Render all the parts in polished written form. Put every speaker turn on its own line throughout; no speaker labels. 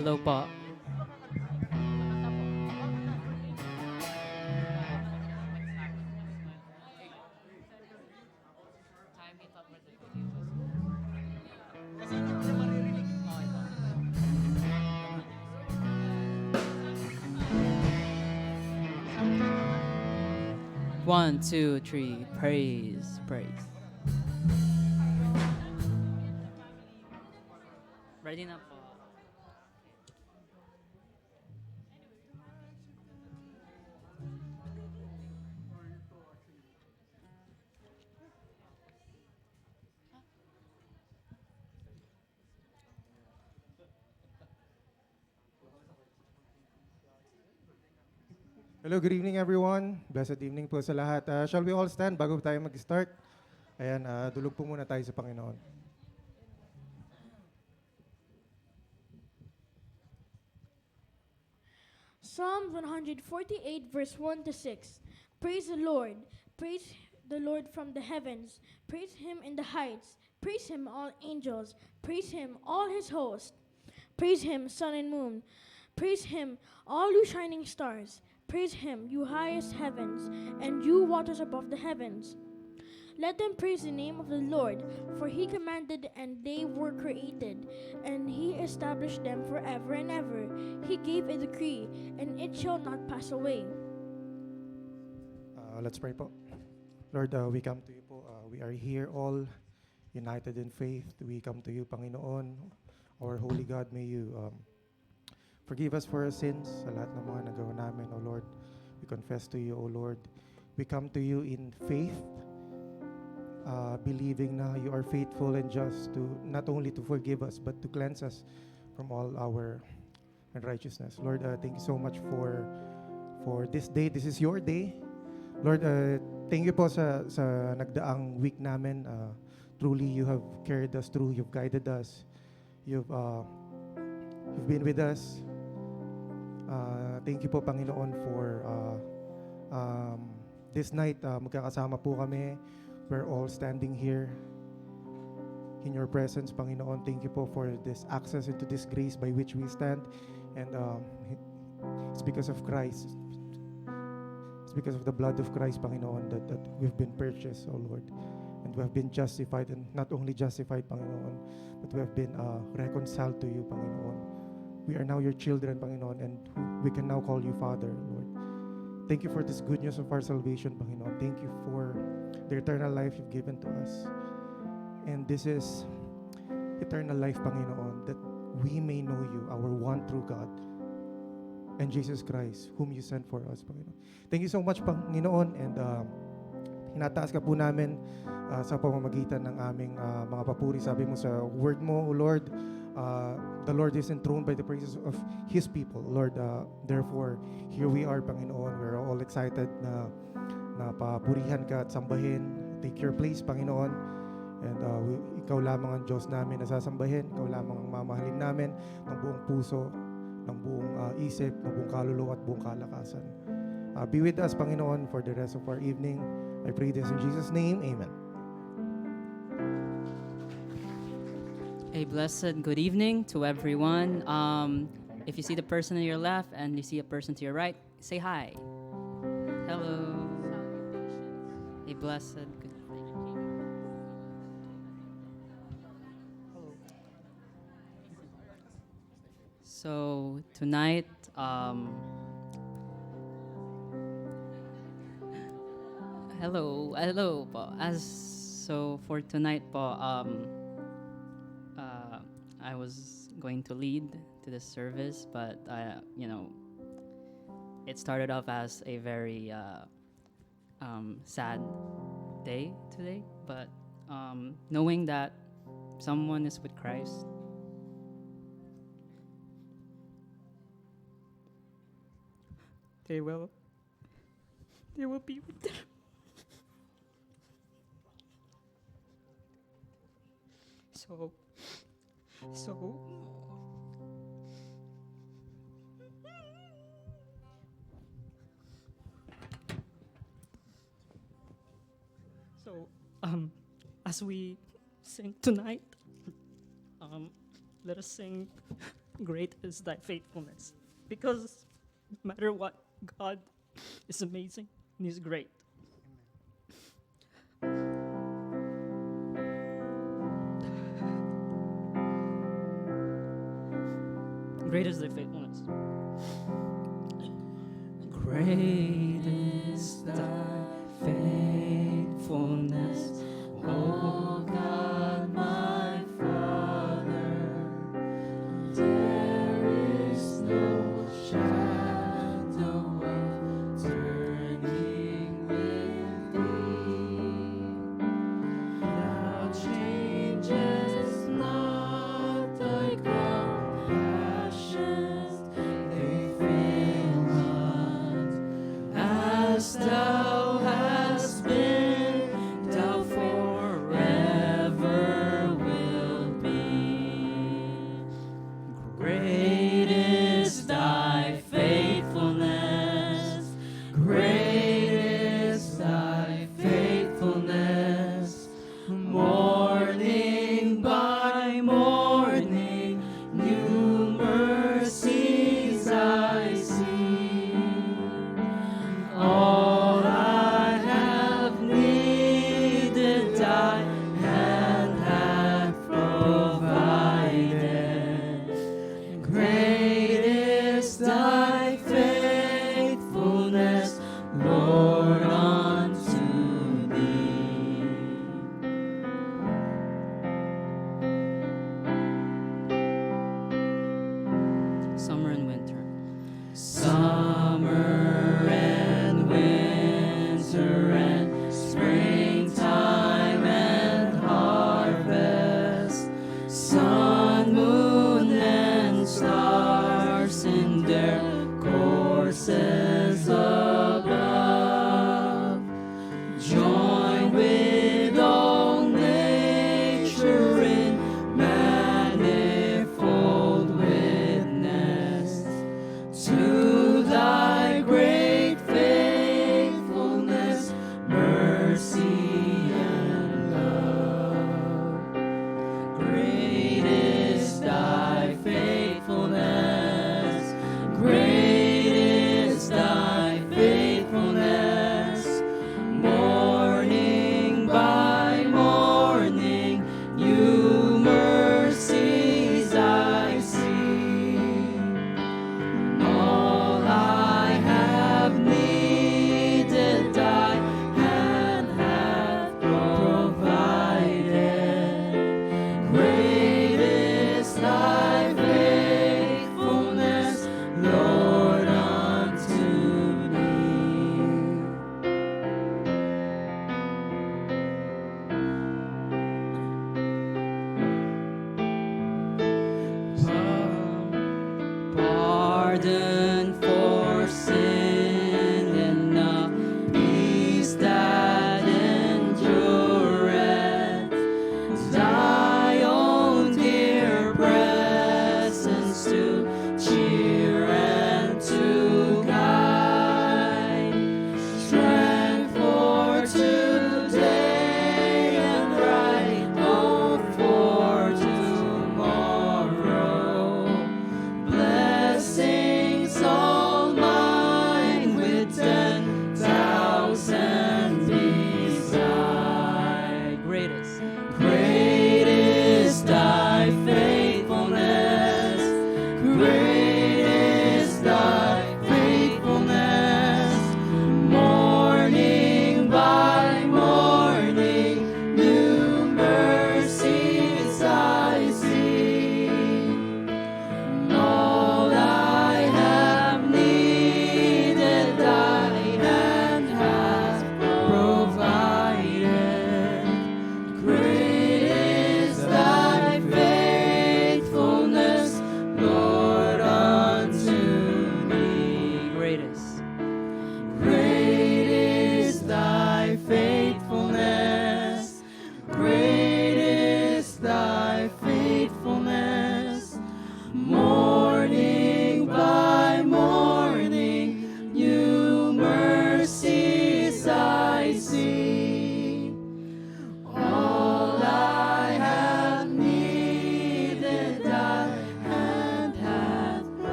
Hello po. One, two, three. Praise, praise. Ready na po.
Hello, good evening everyone. Blessed evening po sa lahat. Shall we all stand bago tayo mag-start? Ayan, dulog po muna tayo sa Panginoon.
Psalm 148, verse 1 to 6. Praise the Lord. Praise the Lord from the heavens. Praise him in the heights. Praise him, all angels. Praise him, all his host. Praise him, sun and moon. Praise him, all you shining stars. Praise him, you highest heavens, and you waters above the heavens. Let them praise the name of the Lord, for he commanded and they were created, and he established them forever and ever. He gave a decree, and it shall not pass away.
Let's pray po. Lord, we come to you po. We are here all united in faith. We come to you, Panginoon. Our holy God, may you forgive us for our sins, sa lahat ng mga nagawa namin, O Lord. We confess to you, O Lord. We come to you in faith, believing na you are faithful and just to not only to forgive us, but to cleanse us from all our unrighteousness. Lord, thank you so much for this day. This is your day. Lord, thank you po sa nagdaang week namin. Truly, you have carried us through. You've guided us. You've been with us. Thank you po, Panginoon, for this night. Magkakasama po kami. We're all standing here in your presence, Panginoon. Thank you po for this access into this grace by which we stand. And it's because of Christ. It's because of the blood of Christ, Panginoon, that we've been purchased, oh Lord. And we have been justified, and not only justified, Panginoon, but we have been reconciled to you, Panginoon. We are now your children, Panginoon, and we can now call you Father, Lord. Thank you for this good news of our salvation, Panginoon. Thank you for the eternal life you've given to us. And this is eternal life, Panginoon, that we may know you, our one true God, and Jesus Christ, whom you sent for us, Panginoon. Thank you so much, Panginoon, and hinataas ka po namin sa pamamagitan ng aming mga papuri. Sabi mo sa word mo, O Lord, the Lord is enthroned by the praises of His people. Lord, therefore, here we are, Panginoon. We're all excited na papurihan ka at sambahin. Take your place, Panginoon. And ikaw lamang ang Diyos namin na sasambahin. Ikaw lamang ang mamahalin namin ng buong puso, ng buong isip, ng buong kaluluwa at buong kalakasan. Be with us, Panginoon, for the rest of our evening. I pray this in Jesus' name. Amen.
A blessed good evening to everyone. If you see the person on your left and you see a person to your right, say hi. Hello. A blessed good So tonight, hello po. For tonight po, I was going to lead to this service, but it started off as a very sad day today. But knowing that someone is with Christ, they will be with them. So as we sing tonight, let us sing
Great is thy faithfulness. Because no matter what, God is amazing and He's great. Great is thy faithfulness.
Great is thy faithfulness, O God, my Father. There is no shadow of turning with thee. Thou changest not, thy compassions, they fail not. As thou hast been,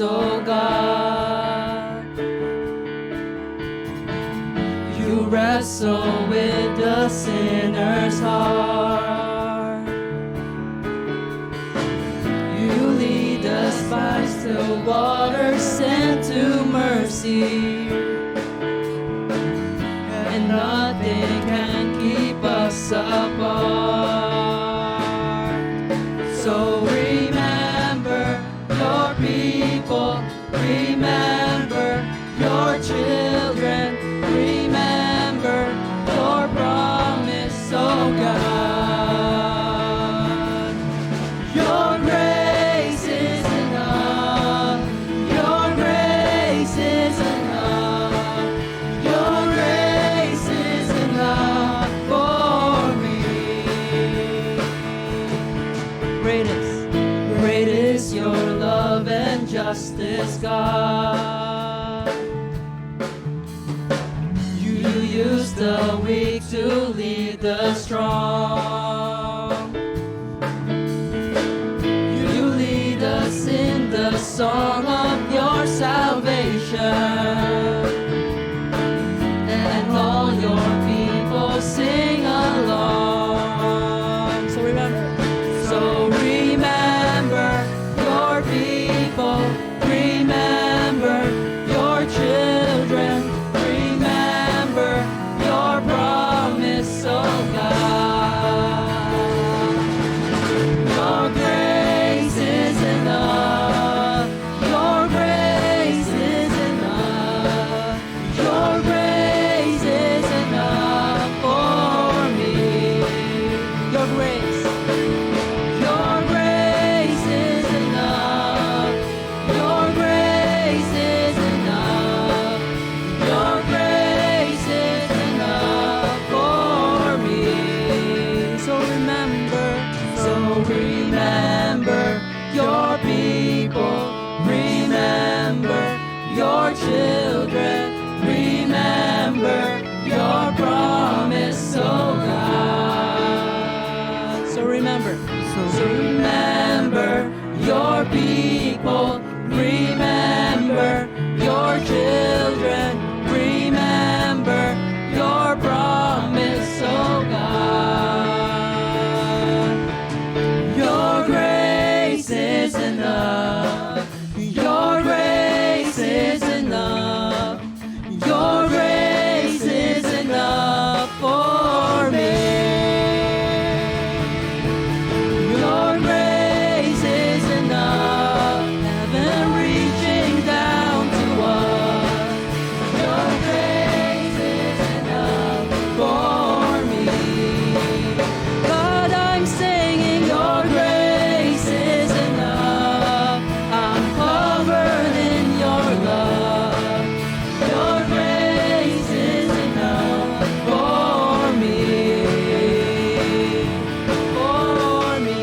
O God. You wrestle with the sinner's heart. You lead us by still waters, sent to mercy, and nothing can keep us apart. So remember your people, remember your children, remember your promise, oh God. Your grace is enough, your grace is enough, your grace is enough for me. Great is your love and justice, God. You use the weak to lead the strong. You lead us in the song of your salvation, and all your people sing along. So remember your people, remember your children, remember your promise, oh God. Your grace is enough, your grace is enough, your grace is enough for me. Your grace, your grace is enough, your grace is enough, your grace is enough for me. So remember your people, remember your children, remember your promise, oh God. So remember your people, remember your children, remember your promise, oh God. Your grace is enough, your grace is enough, your grace is enough for me. Your grace is enough, heaven reaching down to us. Your grace is enough for me. God, I'm singing your grace is enough. I'm covered in your love. Your grace is enough for me. For me.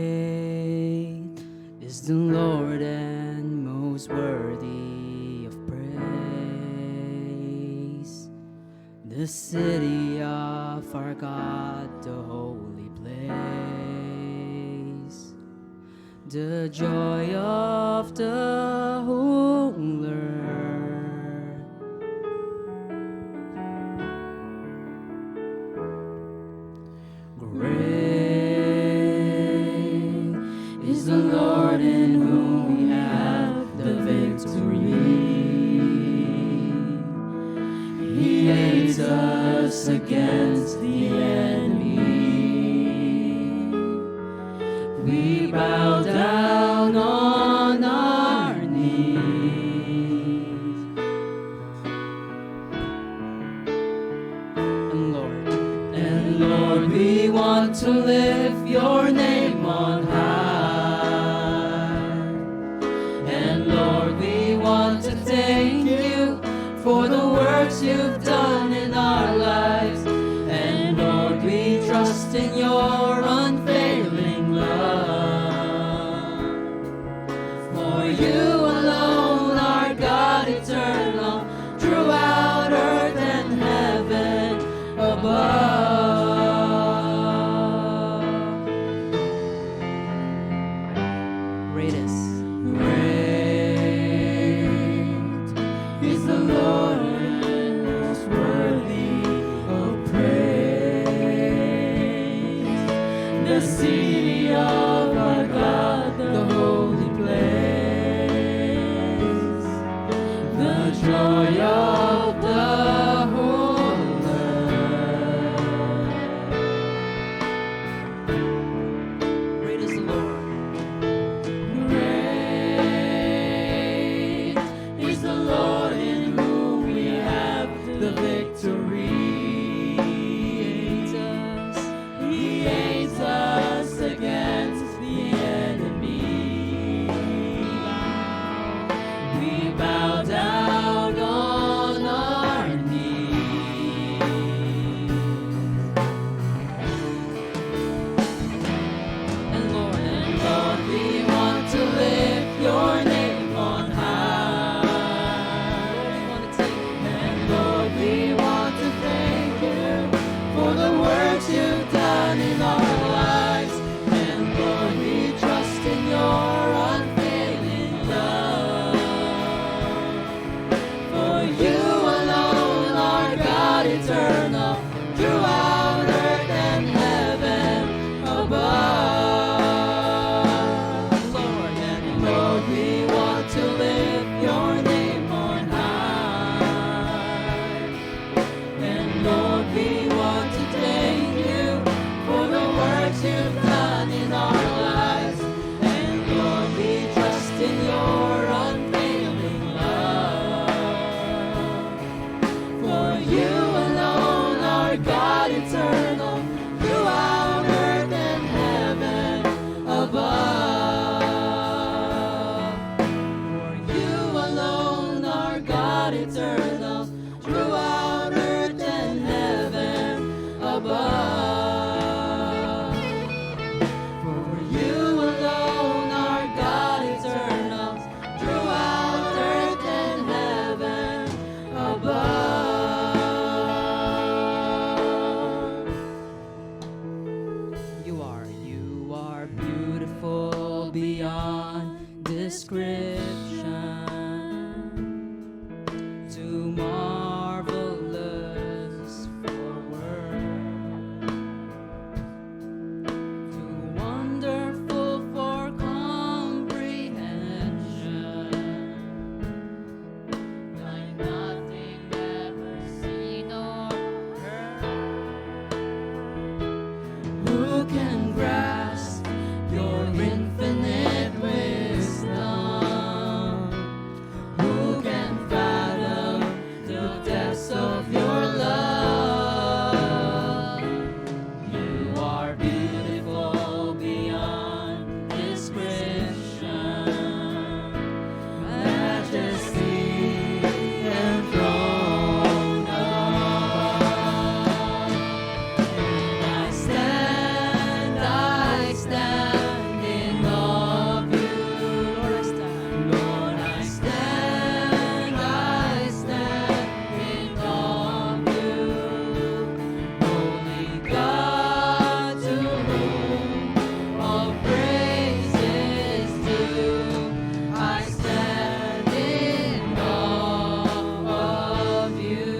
Great is the Lord and most worthy of praise. The city of our God, the holy place. The joy of the whole earth. Great is the Lord in whom we have the victory. Lord, we want to lift your name on high. And Lord, we want to thank you for the works you've done in our lives. And Lord, we trust in your unfailing love. For you alone are God eternal, throughout earth and heaven above. Greatest. Great is the Lord, and most worthy of praise. The city of our God, the holy place, the joy of the whole earth. Great is the Lord. Great is the Lord, in whom we have the victory. He aids us against the enemy. We bow down on our knees. And Lord, we want to lift your name on high. And Lord, we want to thank you for the works you've done in our lives. And Lord, we trust in your unfailing love. For you alone are God eternal, throughout earth and heaven above. Lord, and Lord, we want to lift your name on high. And Lord, we want to thank you for the works you've done in our lives. And Lord, we trust in your unfailing love. For you alone are God eternal, throughout earth and heaven above. For you alone are God eternal, throughout earth and heaven above. For you alone are God eternal, throughout earth and heaven above. You are beautiful beyond description, too marvelous for words, too wonderful for comprehension, like nothing ever seen or heard. Who can grasp your infinite wisdom? Who can fathom the depths of your love? You are beautiful beyond description, majesty enthroned above. I stand in awe of you. Lord, I stand in awe of you. Holy God, to whom all praise is due, I stand in awe of you.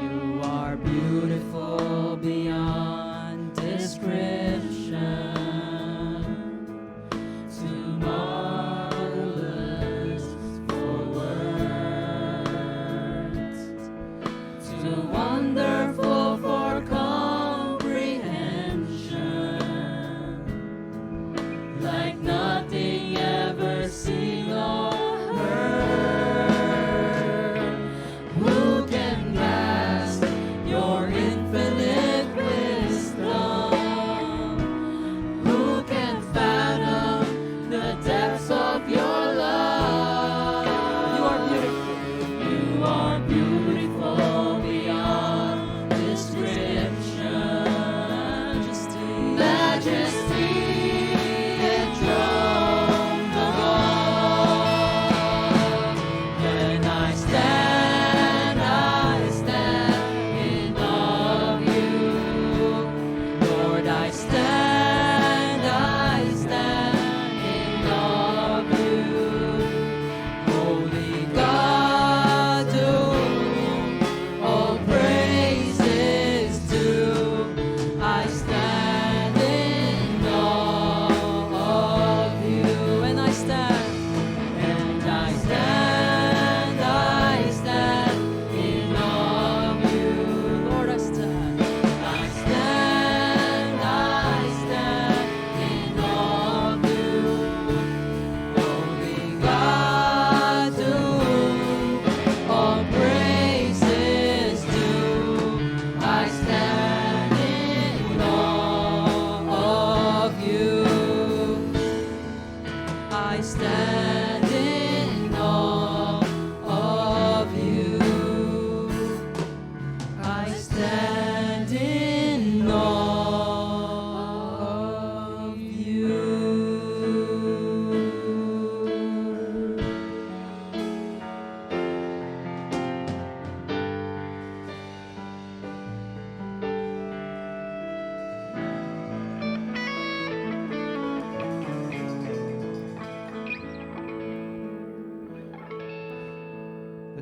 You are beautiful beyond description, too marvelous for words, too wonderful for comprehension, like nothing ever seen or heard. Who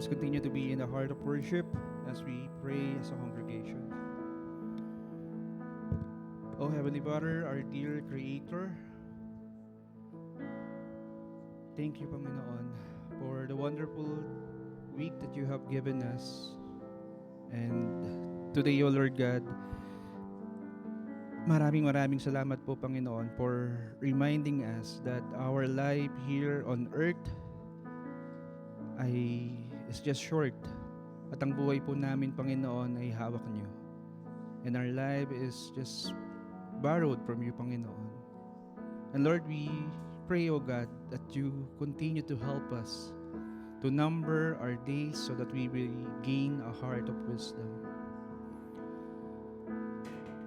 let's continue to be in the heart of worship as we pray as a congregation. Oh Heavenly Father, our dear Creator, thank you, Panginoon, for the wonderful week that you have given us. And today, O Lord God, maraming salamat po, Panginoon, for reminding us that our life here on earth is just short. At ang buhay po namin, Panginoon, ay hawak niyo. And our life is just borrowed from you, Panginoon. And Lord, we pray, O God, that you continue to help us to number our days so that we will gain a heart of wisdom.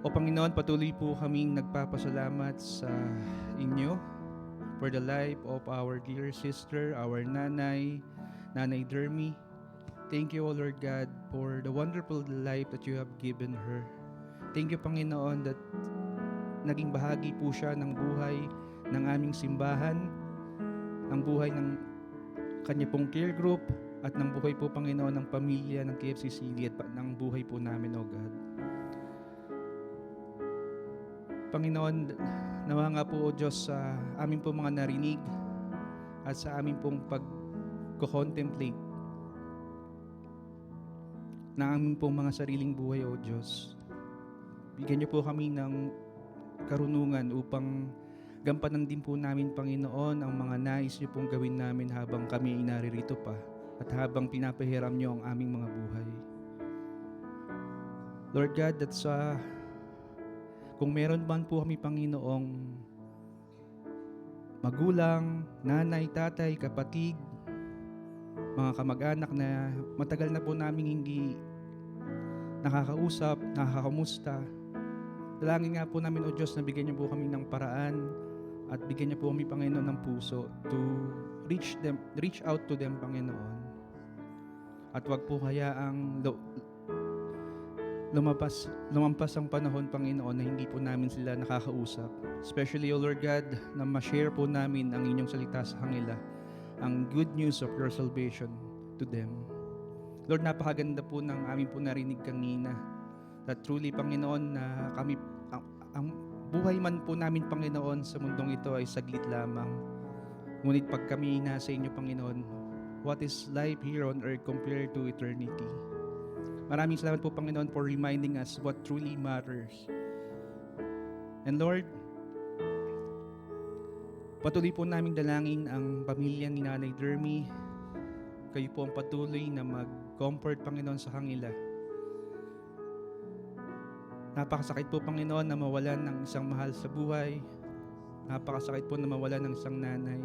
O Panginoon, patuloy po kaming nagpapasalamat sa inyo for the life of our dear sister, our Nanay Dermy. Thank you, O Lord God, for the wonderful life that you have given her. Thank you, Panginoon, that naging bahagi po siya ng buhay ng aming simbahan, ng buhay ng kanya pong care group, at ng buhay po, Panginoon, ng pamilya ng KFCC at ng buhay po namin, O God. Panginoon, nawa nga po, O Diyos, sa aming po mga narinig at sa aming pong pag-contemplate na aming pong mga sariling buhay, O Diyos. Bigyan niyo po kami ng karunungan upang gampanan din po namin, Panginoon, ang mga nais niyo pong gawin namin habang kami ay naririto pa at habang pinapahiram niyo ang aming mga buhay. Lord God, that's kung meron man po kami, Panginoong magulang, nanay, tatay, kapatid, mga kamag-anak na matagal na po namin hindi nakakausap, nakakamusta, dalangin nga po namin, O Diyos, na bigyan niyo po kami ng paraan at bigyan niyo po kami, Panginoon, ng puso to reach out to them, Panginoon. At wag po hayaang lumampas ang panahon, Panginoon, na hindi po namin sila nakakausap. Especially, O Lord God, na ma-share po namin ang inyong salita sa kanila, ang good news of your salvation to them. Lord, napakaganda po ng aming po narinig kanina, that truly, Panginoon, na kami, ang buhay man po namin, Panginoon, sa mundong ito ay saglit lamang. Ngunit pag kami nasa inyo, Panginoon, what is life here on earth compared to eternity? Maraming salamat po, Panginoon, for reminding us what truly matters. And Lord, patuloy po namin dalangin ang pamilya ni Nanay Dermy. Kayo po ang patuloy na mag-comfort, Panginoon, sa kanila. Napakasakit po, Panginoon, na mawalan ng isang mahal sa buhay. Napakasakit po na mawalan ng isang nanay.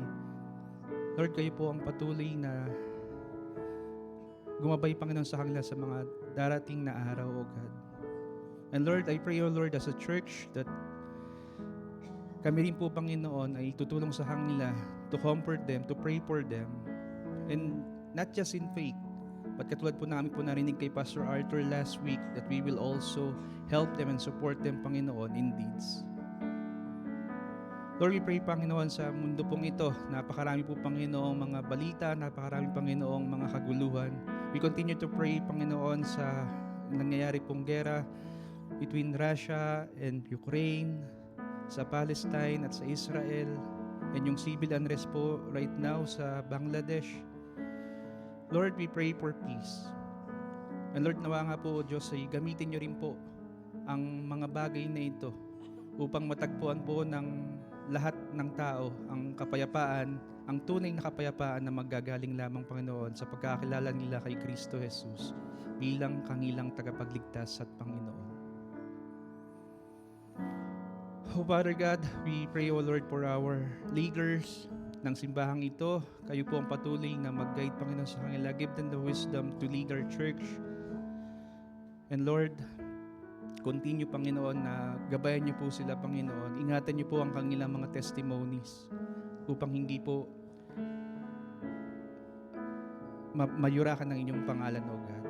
Lord, kayo po ang patuloy na gumabay, Panginoon, sa kanila sa mga darating na araw, O God. And Lord, I pray, O Lord, as a church, that kami rin po, Panginoon, ay tutulong sa kanila to comfort them, to pray for them. And not just in faith, but katulad po namin po narinig kay Pastor Arthur last week, that we will also help them and support them, Panginoon, in deeds. Lord, we pray, Panginoon, sa mundo pong ito, napakarami po, Panginoong mga balita, napakarami, Panginoong mga kaguluhan. We continue to pray, Panginoon, sa nangyayari pong gera between Russia and Ukraine, sa Palestine at sa Israel, and yung civil unrest po right now sa Bangladesh. Lord, we pray for peace. And Lord, nawa nga po, O Diyos, ay gamitin niyo rin po ang mga bagay na ito upang matagpuan po ng lahat ng tao ang kapayapaan, ang tunay na kapayapaan na maggagaling lamang, Panginoon, sa pagkakilala nila kay Kristo Jesus bilang kangilang tagapagligtas at Panginoon. Oh Father God, we pray, O Lord, for our leaders ng simbahang ito. Kayo po ang patuloy na mag-guide, Panginoon, sa kanila. Give them the wisdom to lead our church. And Lord, continue, Panginoon, na gabayan niyo po sila, Panginoon. Ingatan niyo po ang kanilang mga testimonies upang hindi po mayurakan ng inyong pangalan, O God.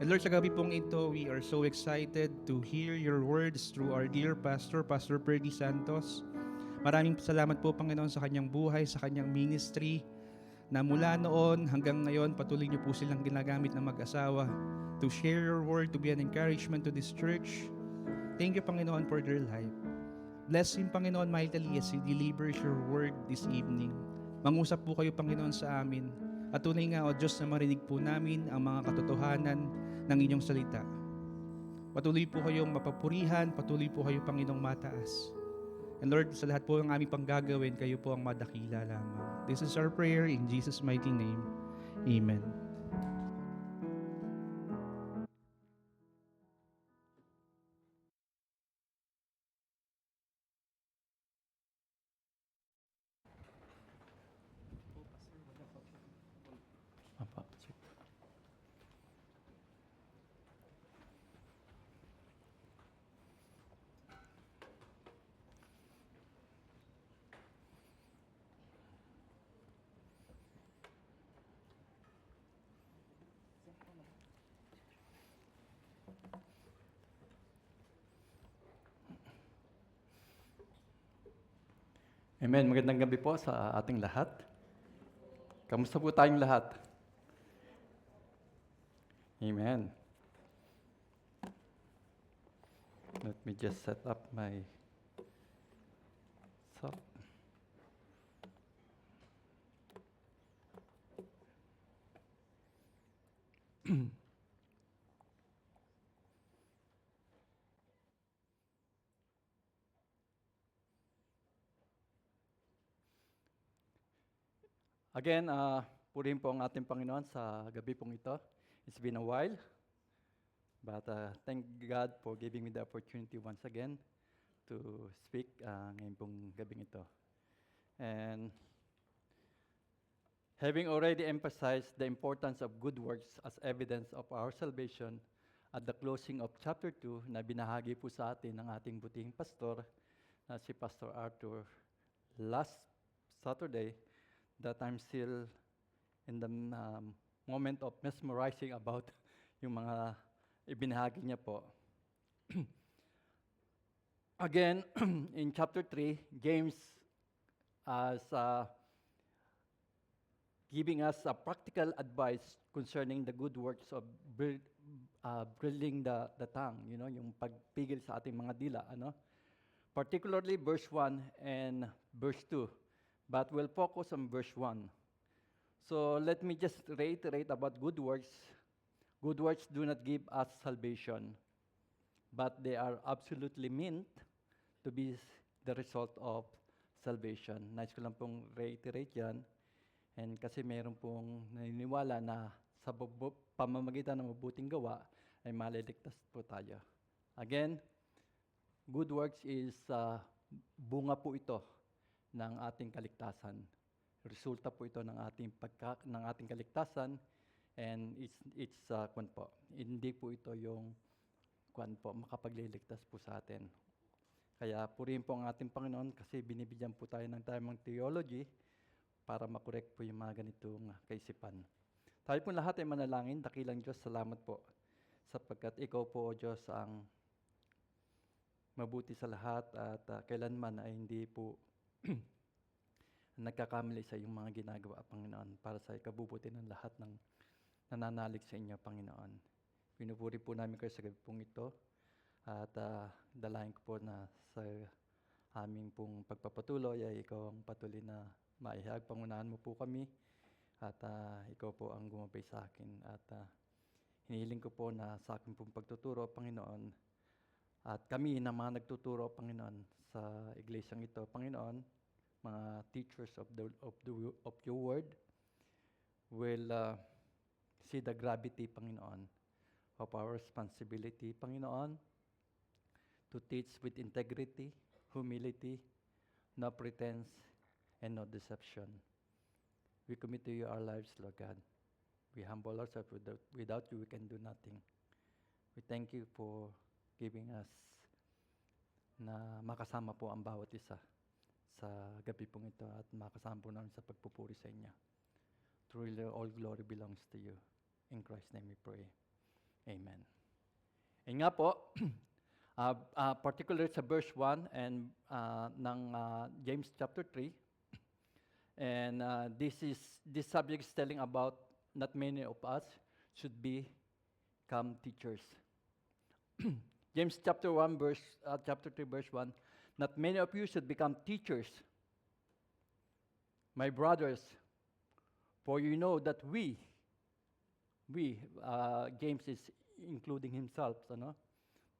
And Lord, sa gabi pong ito, we are so excited to hear your words through our dear pastor, Pastor Perdy Santos. Maraming salamat po, Panginoon, sa kanyang buhay, sa kanyang ministry, na mula noon hanggang ngayon patuloy niyo po silang ginagamit ng mag-asawa to share your word, to be an encouragement to this church. Thank you, Panginoon, for their life. Bless him, Panginoon, mightily as he delivers your word this evening. Mangusap po kayo, Panginoon, sa amin. At tunay nga, O Diyos, na marinig po namin ang mga katotohanan ng inyong salita. Patuloy po kayong mapapurihan, patuloy po kayo, Panginoong, mataas. And Lord, sa lahat po ng aming panggagawin, kayo po ang madakila lamang. This is our prayer in Jesus' mighty name. Amen.
Amen. Magandang gabi po sa ating lahat. Kamusta po tayong lahat? Amen. Let me just set up my soft. Again, purihin po ang ating Panginoon sa gabi pong ito. It's been a while, but thank God for giving me the opportunity once again to speak ngayon pong gabing ito. And having already emphasized the importance of good works as evidence of our salvation, at the closing of chapter 2 na binahagi po sa atin ng ating butihing pastor, na si Pastor Arthur, last Saturday, that I'm still in the moment of mesmerizing about yung mga ibinahagi niya po. Again, in chapter 3, James as giving us a practical advice concerning the good works of bridling the tongue, yung pagpigil sa ating mga dila, particularly verse 1 and verse 2. But we'll focus on verse 1. So let me just reiterate about good works. Good works do not give us salvation, but they are absolutely meant to be the result of salvation. Nice ko lang pong reiterate yan. And kasi mayroon pong naniniwala na sa pamamagitan ng mabuting gawa ay maliligtas po tayo. Again, good works is bunga po ito ng ating kaligtasan. Resulta po ito ng ating kaligtasan, and it's hindi po ito yung makapagliligtas po sa atin. Kaya purihin po ang ating Panginoon kasi binibigyan po tayo ng tamang theology para makorek po yung mga ganitong kaisipan. Tayo po lahat ay manalangin. Dakilang Diyos, salamat po sapagkat ikaw po, O Diyos, ang mabuti sa lahat at kailanman ay hindi po nagkakamali sa iyong mga ginagawa, Panginoon, para sa ikabubuti ng lahat ng nananalig sa inyo, Panginoon. Pinupuri po namin kayo sa gabi pong ito at dalahin ko po na sa aming pong pagpapatuloy ay ikaw ang patuloy na maihag. Pangunahan mo po kami at ikaw po ang gumabay sa akin. At hinihiling ko po na sa akin pong pagtuturo, Panginoon, at kami na mga nagtuturo, Panginoon, sa iglesyang ito, Panginoon, mga teachers of your word will see the gravity, Panginoon, of our responsibility, Panginoon, to teach with integrity, humility, no pretense, and no deception. We commit to you our lives, Lord God. We humble ourselves. Without you, we can do nothing. We thank you for giving us na makasama po ang bawat isa sa gabi pong ito at makasama po namin sa pagpupuri sa inyo. Truly, all glory belongs to you. In Christ's name we pray. Amen. And nga po, particularly sa verse 1 and ng James chapter 3, And this subject is telling about not many of us should become teachers. James chapter 3, verse 1. Not many of you should become teachers, my brothers, for you know that James is including himself,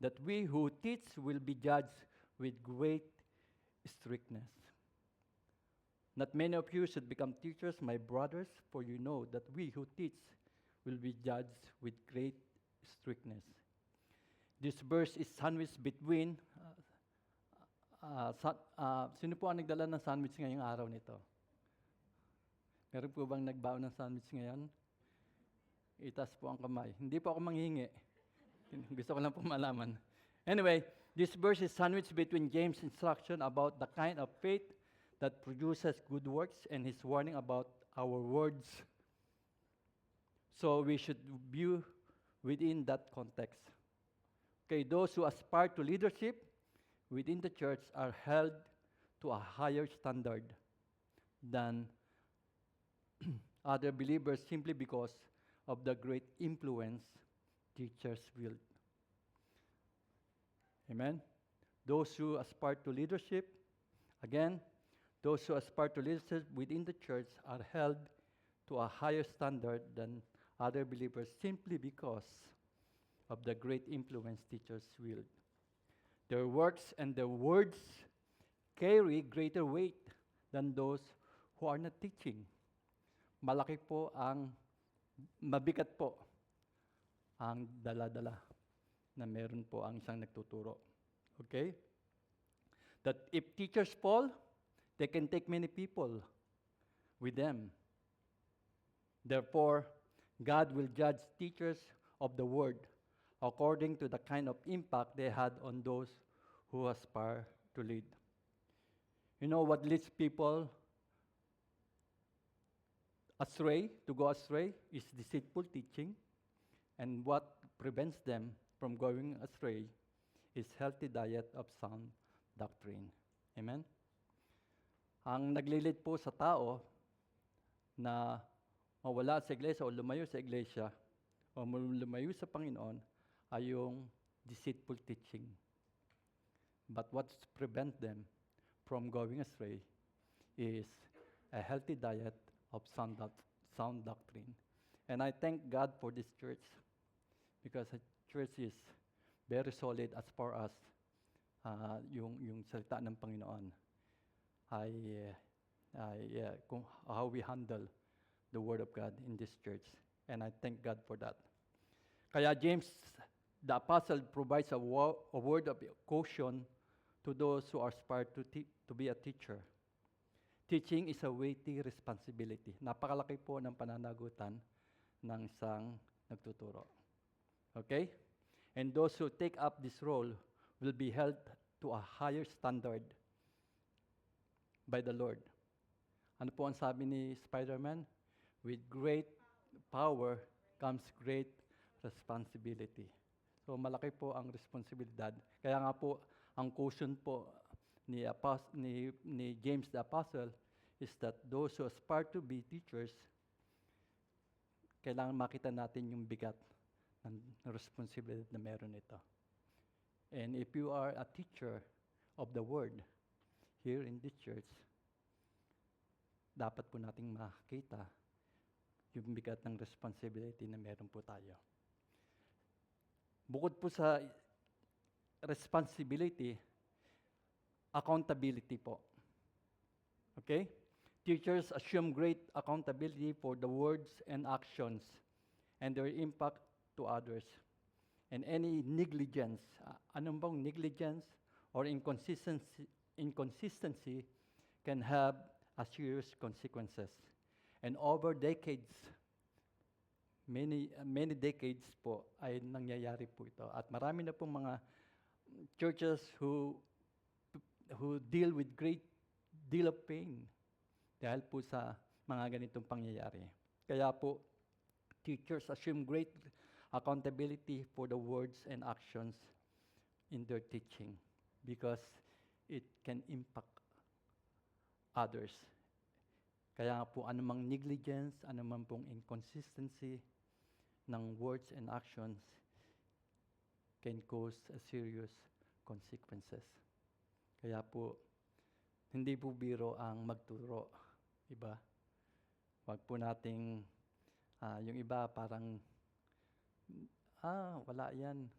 that we who teach will be judged with great strictness. Not many of you should become teachers, my brothers, for you know that we who teach will be judged with great strictness. This verse is sandwiched between, sino po ang nagdala ng sandwich ngayong araw nito? Meron po bang nagbaon ng sandwich ngayon? Itaas po ang kamay. Hindi po ako manghihingi. Gusto ko lang po malaman. Anyway, this verse is sandwiched between James' instruction about the kind of faith that produces good works and his warning about our words. So we should view within that context. Okay, those who aspire to leadership within the church are held to a higher standard than other believers simply because of the great influence teachers wield. Amen? Those who aspire to leadership, again, those who aspire to leadership within the church are held to a higher standard than other believers simply because of the great influence teachers wield. Their works and their words carry greater weight than those who are not teaching. Malaki po mabigat po ang dala-dala na meron po ang isang nagtuturo. Okay? That if teachers fall, they can take many people with them. Therefore, God will judge teachers of the word according to the kind of impact they had on those who aspire to lead. You know what leads people astray, to go astray, is deceitful teaching. And what prevents them from going astray is healthy diet of sound doctrine. Amen? Ang naglilid po sa tao na mawala sa iglesia o lumayo sa iglesia o lumayo sa Panginoon ay yung deceitful teaching. But what prevents them from going astray is a healthy diet of sound doctrine. And I thank God for this church because the church is very solid as far as yung salita ng Panginoon kung how we handle the Word of God in this church. And I thank God for that. Kaya James, the apostle, provides a word of caution to those who aspire to be a teacher. Teaching is a weighty responsibility. Napakalaki po ng pananagutan ng isang nagtuturo. Okay? And those who take up this role will be held to a higher standard by the Lord. Ano po ang sabi ni Spider-Man? With great power comes great responsibility. So malaki po ang responsibilidad. Kaya nga po, ang caution po ni James the Apostle is that those who aspire to be teachers, kailangan makita natin yung bigat ng responsibility na meron ito. And if you are a teacher of the Word here in this church, dapat po nating makita yung bigat ng responsibility na meron po tayo. Bukod po sa responsibility, accountability po. Okay? Teachers assume great accountability for the words and actions and their impact to others. And any negligence, anong bang negligence or inconsistency can have a serious consequences. And over decades, many decades po ay nangyayari po ito. At marami na pong mga churches who deal with great deal of pain dahil po sa mga ganitong pangyayari. Kaya po, teachers assume great accountability for the words and actions in their teaching because it can impact others Kaya nga po anumang negligence, anumang pong inconsistency ng words and actions can cause a serious consequences. Kaya po, hindi po biro ang magturo, iba. Wag po nating, yung iba parang, wala yan,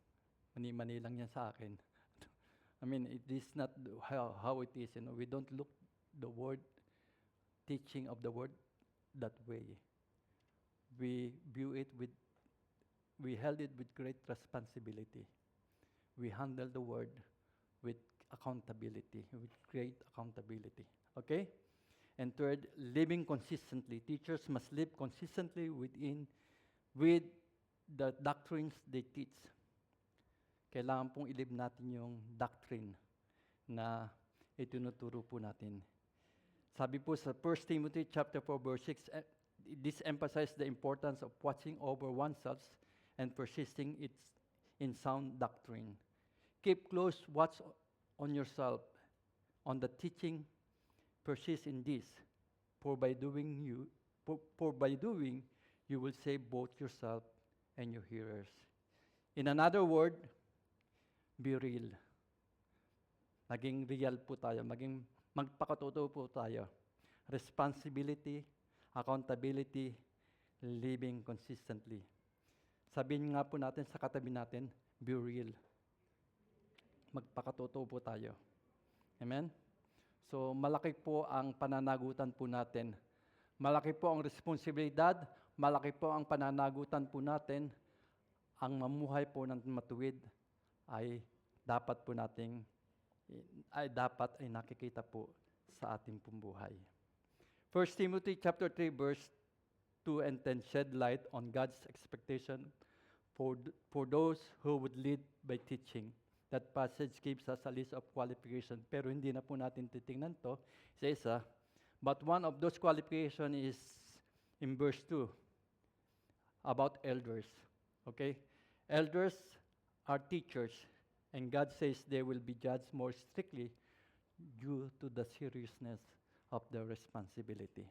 mani-mani lang yan sa akin. I mean, it is not how it is, we don't look the word, teaching of the word that way. We held it with great responsibility. We handle the word with accountability, with great accountability. Okay? And third, living consistently. Teachers must live consistently with the doctrines they teach. Kailangan pong i-live natin yung doctrine na itinuturo po natin. Sabi po sa 1 Timothy chapter 4 verse 6, this emphasizes the importance of watching over oneself and persisting in sound doctrine. Keep close watch on yourself, on the teaching, persist in this, for by doing you will save both yourself and your hearers. In another word, be real. Maging real po tayo, magpakatotoo po tayo. Responsibility, accountability, living consistently. Sabihin nga po natin sa katabi natin, be real. Magpakatotoo po tayo. Amen? So, malaki po ang pananagutan po natin. Malaki po ang responsibilidad, malaki po ang pananagutan po natin. Ang mamuhay po ng matuwid ay dapat ay nakikita po sa ating pong buhay. 1 Timothy chapter 3 verse 2 and 10 shed light on God's expectation for those who would lead by teaching. That passage gives us a list of qualifications, pero hindi na po natin titingnan to isa-isa. But one of those qualifications is in verse 2 about elders. Okay? Elders are teachers, and God says they will be judged more strictly due to the seriousness of their responsibility.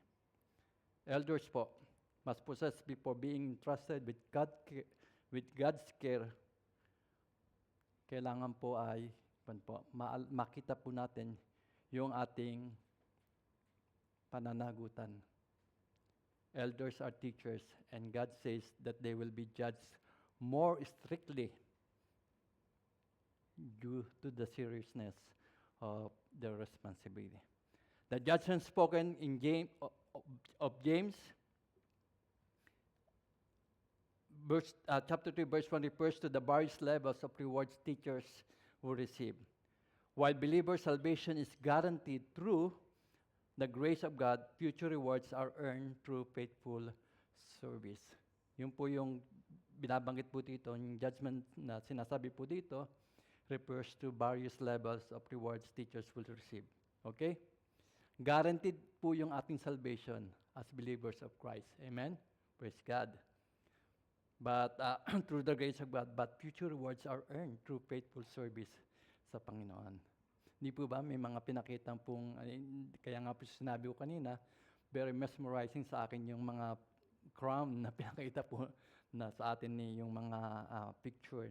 Elders po must possess before being entrusted with God's care. Kailangan po ay makita po natin yung ating pananagutan. Elders are teachers, and God says that they will be judged more strictly due to the seriousness of their responsibility. The judgment spoken in James chapter 3, verse 1 refers to the various levels of rewards teachers will receive. While believer salvation is guaranteed through the grace of God, future rewards are earned through faithful service. Yun po yung binabanggit po dito, yung judgment na sinasabi po dito, refers to various levels of rewards teachers will receive. Okay? Guaranteed po yung ating salvation as believers of Christ. Amen? Praise God. But through the grace of God, but future rewards are earned through faithful service sa Panginoon. Hindi po ba may mga pinakitang pong, kaya nga po sinabi ko kanina, very mesmerizing sa akin yung mga crown na pinakita po na sa atin ni yung mga picture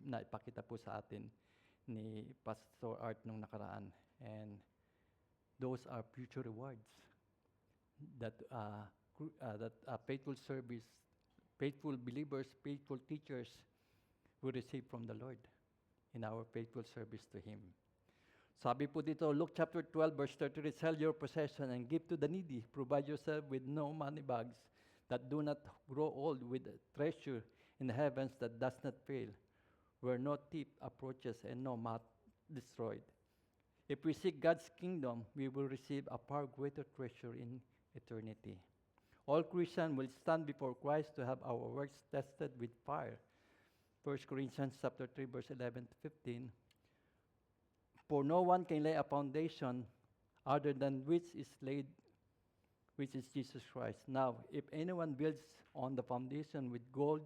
na ipakita po sa atin ni Pastor Art nung nakaraan. And those are future rewards that faithful service, faithful believers, faithful teachers will receive from the Lord in our faithful service to Him. Sabi po dito, Luke chapter 12, verse 33, sell your possession and give to the needy. Provide yourself with no money bags that do not grow old, with a treasure in the heavens that does not fail, where no thief approaches and no moth destroyed. If we seek God's kingdom, we will receive a far greater treasure in eternity. All Christians will stand before Christ to have our works tested with fire. 1 Corinthians chapter 3, verse 11 to 15. For no one can lay a foundation other than which is laid, which is Jesus Christ. Now, if anyone builds on the foundation with gold,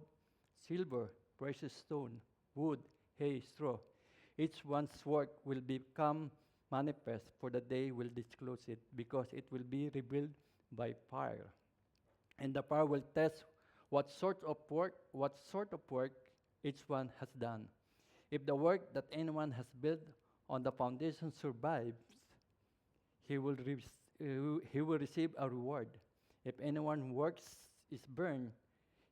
silver, precious stone, wood, hay, straw, each one's work will become manifest, for the day will disclose it, because it will be revealed by fire. And the fire will test what sort of work each one has done. If the work that anyone has built on the foundation survives, he will, he will receive a reward. If anyone works is burned,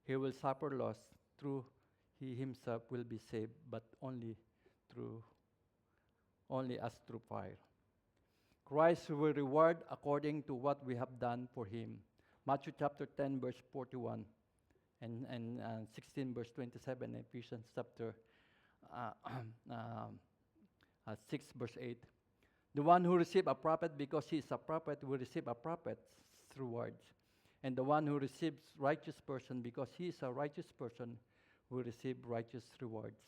he will suffer loss. Through he himself will be saved, but only as through fire. Christ will reward according to what we have done for him. Matthew chapter 10, verse 41, and 16, verse 27, and Ephesians chapter 6, verse 8. The one who receives a prophet because he is a prophet will receive a prophet's rewards. And the one who receives righteous person because he is a righteous person will receive righteous rewards.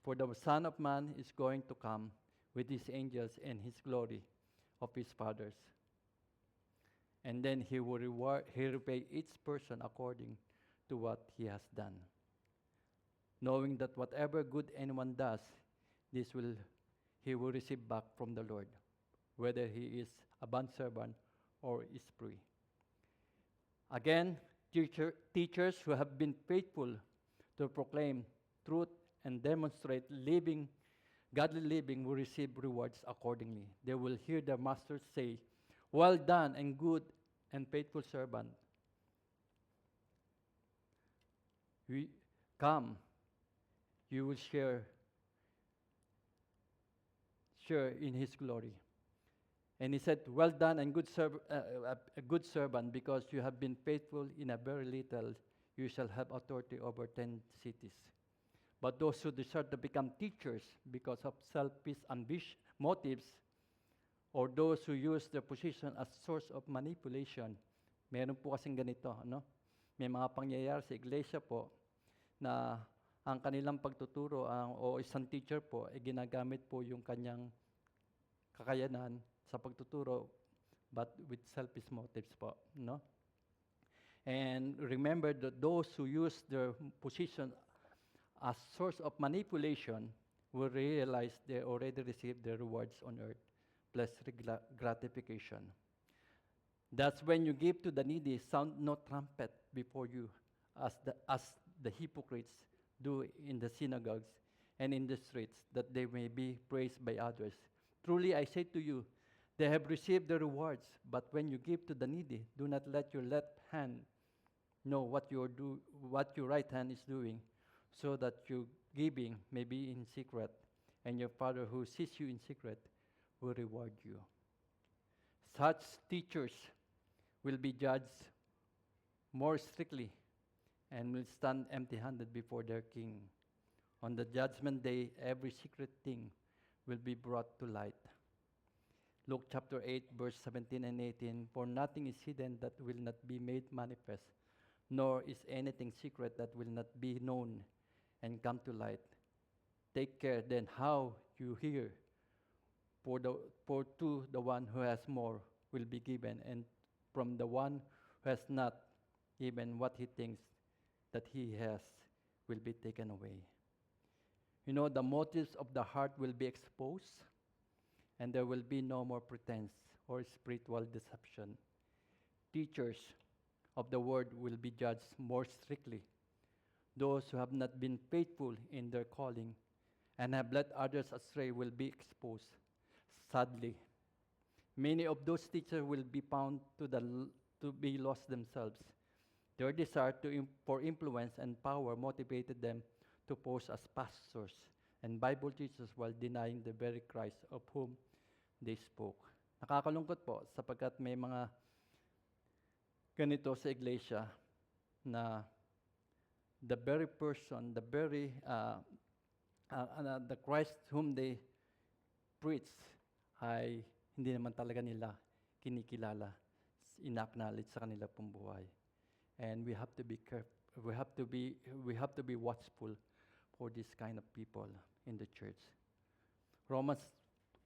For the Son of Man is going to come with his angels and his glory of his fathers. And then he will repay each person according to what he has done. Knowing that whatever good anyone does, he will receive back from the Lord, whether he is a bondservant or is free. Again, teachers who have been faithful to proclaim truth and demonstrate godly living will receive rewards accordingly. They will hear their masters say, "Well done and good and faithful servant. Come, you will share in his glory." And he said, "Well done and a good servant, because you have been faithful in a very little, you shall have authority over 10 cities. But those who desire to become teachers because of selfish motives, or those who use their position as source of manipulation." Meron po kasing ganito, ano? May mga pangyayari sa iglesia po na ang kanilang pagtuturo o isang teacher po ay ginagamit po yung kanyang kakayanan sa pagtuturo, but with selfish motives po, no? And remember that those who use their position as source of manipulation will realize they already received their rewards on earth, plus gratification. That's when you give to the needy, sound no trumpet before you, as the hypocrites do in the synagogues and in the streets, that they may be praised by others. Truly I say to you, they have received the rewards. But when you give to the needy, do not let your left hand know what your right hand is doing, so that your giving may be in secret, and your Father who sees you in secret will reward you. Such teachers will be judged more strictly and will stand empty-handed before their King. On the judgment day, every secret thing will be brought to light. Luke chapter 8, verse 17 and 18, "For nothing is hidden that will not be made manifest, nor is anything secret that will not be known and come to light. Take care then how you hear, for to the one who has more will be given, and from the one who has not, even what he thinks that he has will be taken away." You know, the motives of the heart will be exposed, and there will be no more pretense or spiritual deception. Teachers of the word will be judged more strictly. Those who have not been faithful in their calling and have led others astray will be exposed. Sadly, many of those teachers will be found to be lost themselves. Their desire for influence and power motivated them to pose as pastors and Bible teachers while denying the very Christ of whom they spoke. Nakakalungkot po sapagkat may mga ganito sa iglesia na the very person, the Christ whom they preach ay hindi naman talaga nila kinikilala, ina-acknowledge sa kanila pong buhay. And we have to be careful. We have to be watchful for this kind of people in the church. Romans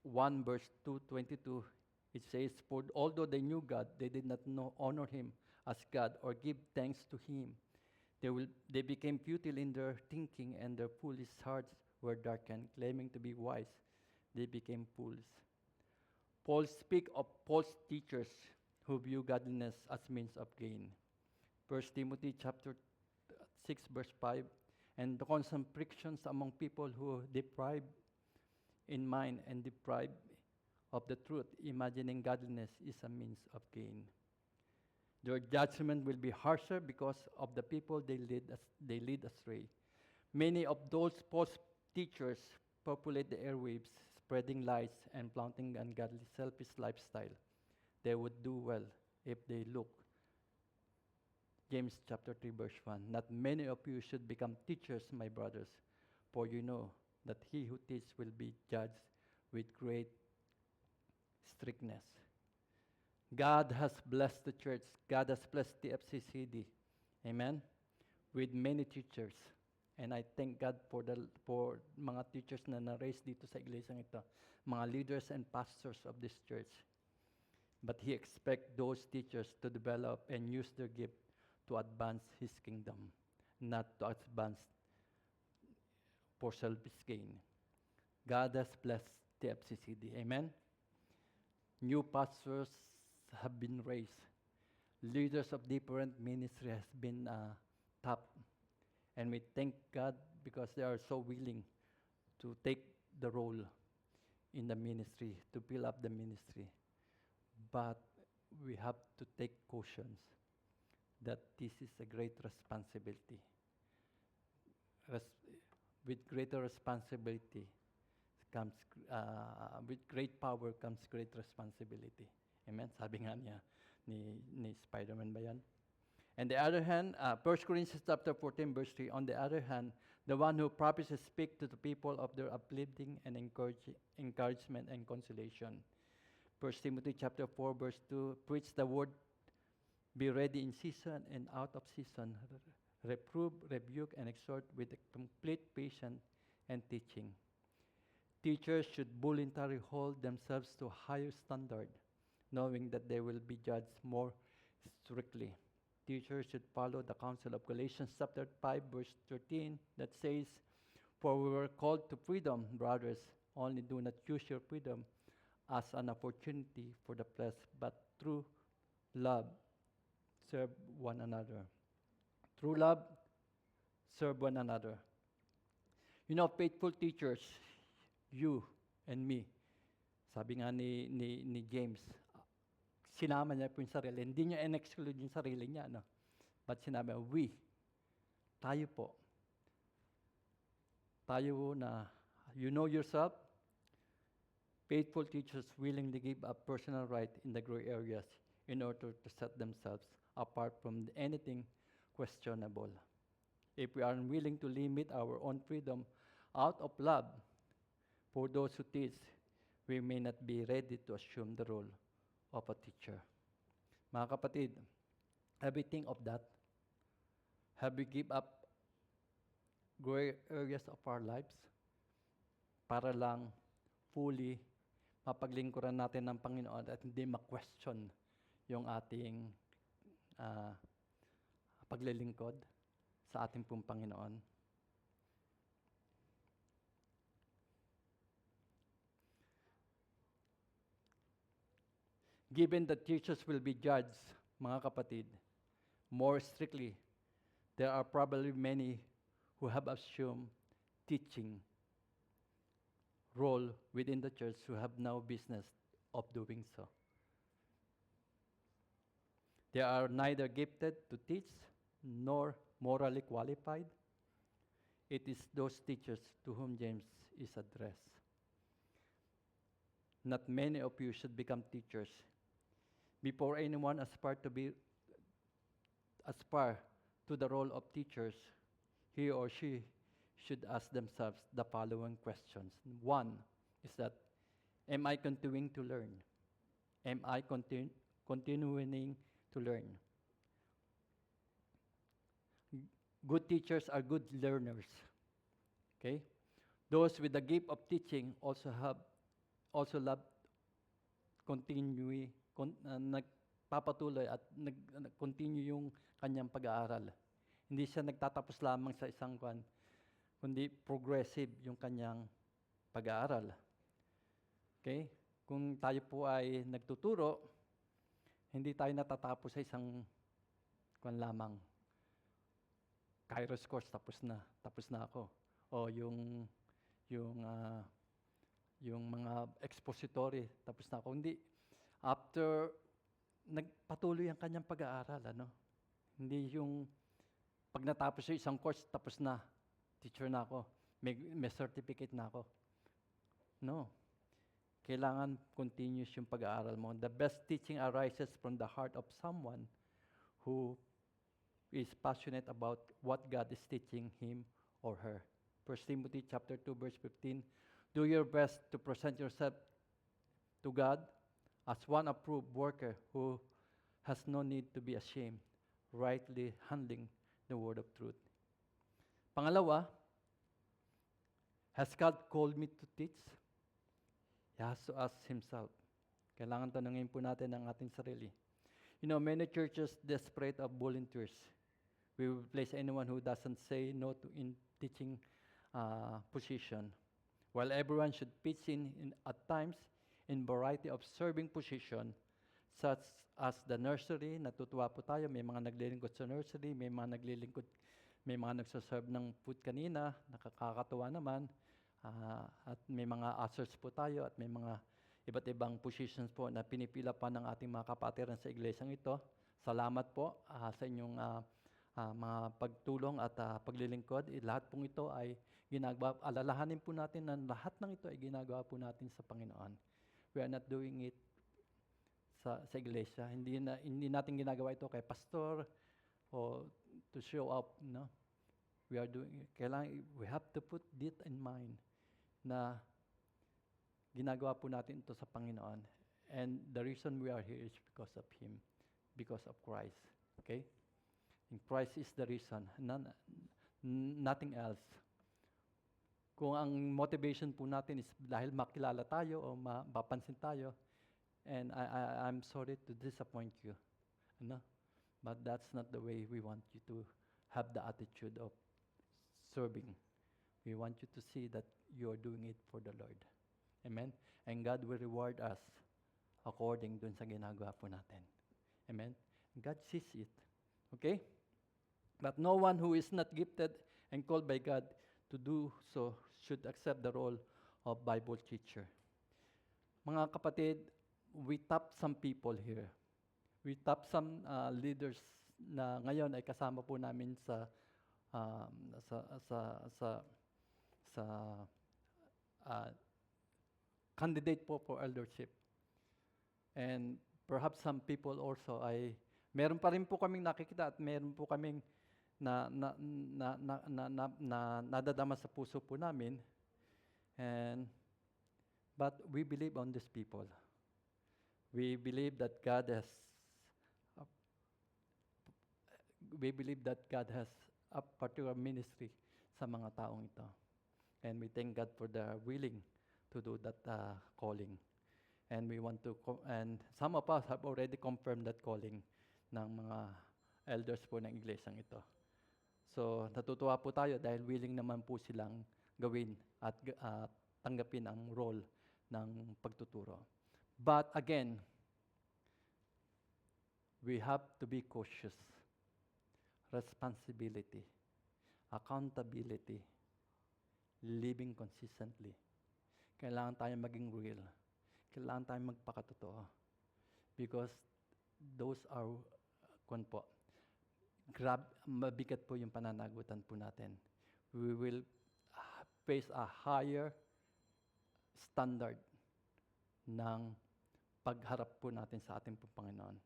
1 verse 2:22, it says, "For although they knew God, they did not honor him as God or give thanks to him. They became futile in their thinking, and their foolish hearts were darkened. Claiming to be wise, they became fools." Paul speaks of false teachers who view godliness as means of gain. 1 Timothy chapter 6 verse 5, and the constant frictions among people who deprive in mind and deprive of the truth, imagining godliness is a means of gain. Their judgment will be harsher because of the people they lead astray. Many of those false teachers populate the airwaves, spreading lies and flaunting ungodly, selfish lifestyle. They would do well if they look. James chapter 3 verse 1. Not many of you should become teachers, my brothers, for you know that he who teaches will be judged with great strictness. God has blessed the church. God has blessed the FCCD. Amen? With many teachers. And I thank God for mga teachers na na-raise dito sa iglesia ito. Mga leaders and pastors of this church. But He expects those teachers to develop and use their gift to advance His kingdom, not to advance for selfish gain. God has blessed the FCCD. Amen? New pastors have been raised. Leaders of different ministry has been tapped. And we thank God because they are so willing to take the role in the ministry, to build up the ministry. But we have to take cautions that this is a great responsibility. With greater responsibility comes, with great power comes great responsibility. Amen? Sabi nga niya ni Spider-Man ba yan? On the other hand, 1 Corinthians chapter 14 verse 3, on the other hand, the one who prophecies speak to the people of their uplifting and encouragement and consolation. 1 Timothy chapter 4 verse 2, preach the word, be ready in season and out of season, reprove, rebuke, and exhort with a complete patience and teaching. Teachers should voluntarily hold themselves to a higher standard, knowing that they will be judged more strictly. Teachers should follow the counsel of Galatians chapter 5 verse 13 that says, for we were called to freedom, brothers, only do not use your freedom as an opportunity for the flesh, but through love, serve one another. Through love, serve one another. You know, faithful teachers, you and me, sabi nga ni James, sinama niya po yung sarili. Hindi niya in-exclude yung sarili niya, no? But sinabi, we, tayo po. Tayo na, you know yourself, faithful teachers willingly give up personal right in the gray areas in order to set themselves apart from anything questionable. If we are unwilling to limit our own freedom out of love for those who teach, we may not be ready to assume the role of a teacher. Mga kapatid, have we think of that? Have we give up gray areas of our lives para lang fully mapaglingkuran natin ng Panginoon at hindi ma-question yung ating paglilingkod sa ating pong Panginoon? Given that teachers will be judged, mga kapatid, more strictly, there are probably many who have assumed teaching role within the church who have no business of doing so. They are neither gifted to teach nor morally qualified. It is those teachers to whom James is addressed. Not many of you should become teachers. Before anyone aspire to the role of teachers, he or she should ask themselves the following questions. One is that, am I continuing to learn? Am I continuing to learn? Good teachers are good learners. Okay? Those with the gift of teaching also love nagpapatuloy at nag-continue yung kanyang pag-aaral. Hindi siya nagtatapos lamang sa isang kundi progressive yung kanyang pag-aaral. Okay? Kung tayo po ay nagtuturo, Hindi tayo natatapos sa isang kwan lamang. Kairos course, tapos na ako. O yung mga expository, tapos na ako. Hindi, after, nagpatuloy ang kanyang pag-aaral, ano? Hindi yung, pag natapos yung isang course, tapos na, teacher na ako, may certificate na ako. No. Kailangan continuous yung pag-aaral mo. The best teaching arises from the heart of someone who is passionate about what God is teaching him or her. 1 Timothy chapter 2, verse 15, do your best to present yourself to God as one approved worker who has no need to be ashamed, rightly handling the word of truth. Pangalawa, has God called me to teach? He has to ask himself. Kailangan tanungin po natin ang ating sarili. You know, many churches desperate of volunteers. We will place anyone who doesn't say no to in teaching position. While everyone should pitch in at times in variety of serving position, such as the nursery, natutuwa po tayo, may mga naglilingkod sa nursery, may mga nagsaserve ng food kanina, nakakatuwa naman, at may mga ushers po tayo, at may mga iba't ibang positions po na pinipila pa ng ating mga kapatiran sa iglesyang ito. Salamat po sa inyong mga pagtulong at paglilingkod. Lahat pong ito ay ginagawa, alalahanin po natin na lahat ng ito ay ginagawa po natin sa Panginoon. We are not doing it sa iglesia. Hindi natin ginagawa ito kay pastor o to show up, no? We are doing it. We have to put it in mind na ginagawa po natin ito sa Panginoon. And the reason we are here is because of Him, because of Christ. Okay? And Christ is the reason, nothing else. Kung ang motivation po natin is dahil makilala tayo o mapapansin tayo, and I'm sorry to disappoint you, ano? But that's not the way we want you to have the attitude of serving. We want you to see that you're doing it for the Lord. Amen? And God will reward us according dun sa ginagawa po natin. Amen? God sees it. Okay? But no one who is not gifted and called by God to do so should accept the role of Bible teacher. Mga kapatid, we tap some people here. We tap some leaders na ngayon ay kasama po namin sa candidate po for eldership. And perhaps some people also ay meron pa rin po kaming nakikita at meron po kaming nadadama sa puso po namin. But we believe on these people. We believe that God has a particular ministry sa mga taong ito. And we thank God for the willing to do that calling. And we want to, and some of us have already confirmed that calling ng mga elders po ng iglesyang ito. So, natutuwa po tayo dahil willing naman po silang gawin at tanggapin ang role ng pagtuturo. But again, we have to be cautious. Responsibility, accountability, living consistently. Kailangan tayong maging real. Kailangan tayong magpakatotoo. Because those are, mabigat po yung pananagutan po natin. We will face a higher standard ng pagharap po natin sa ating Panginoon.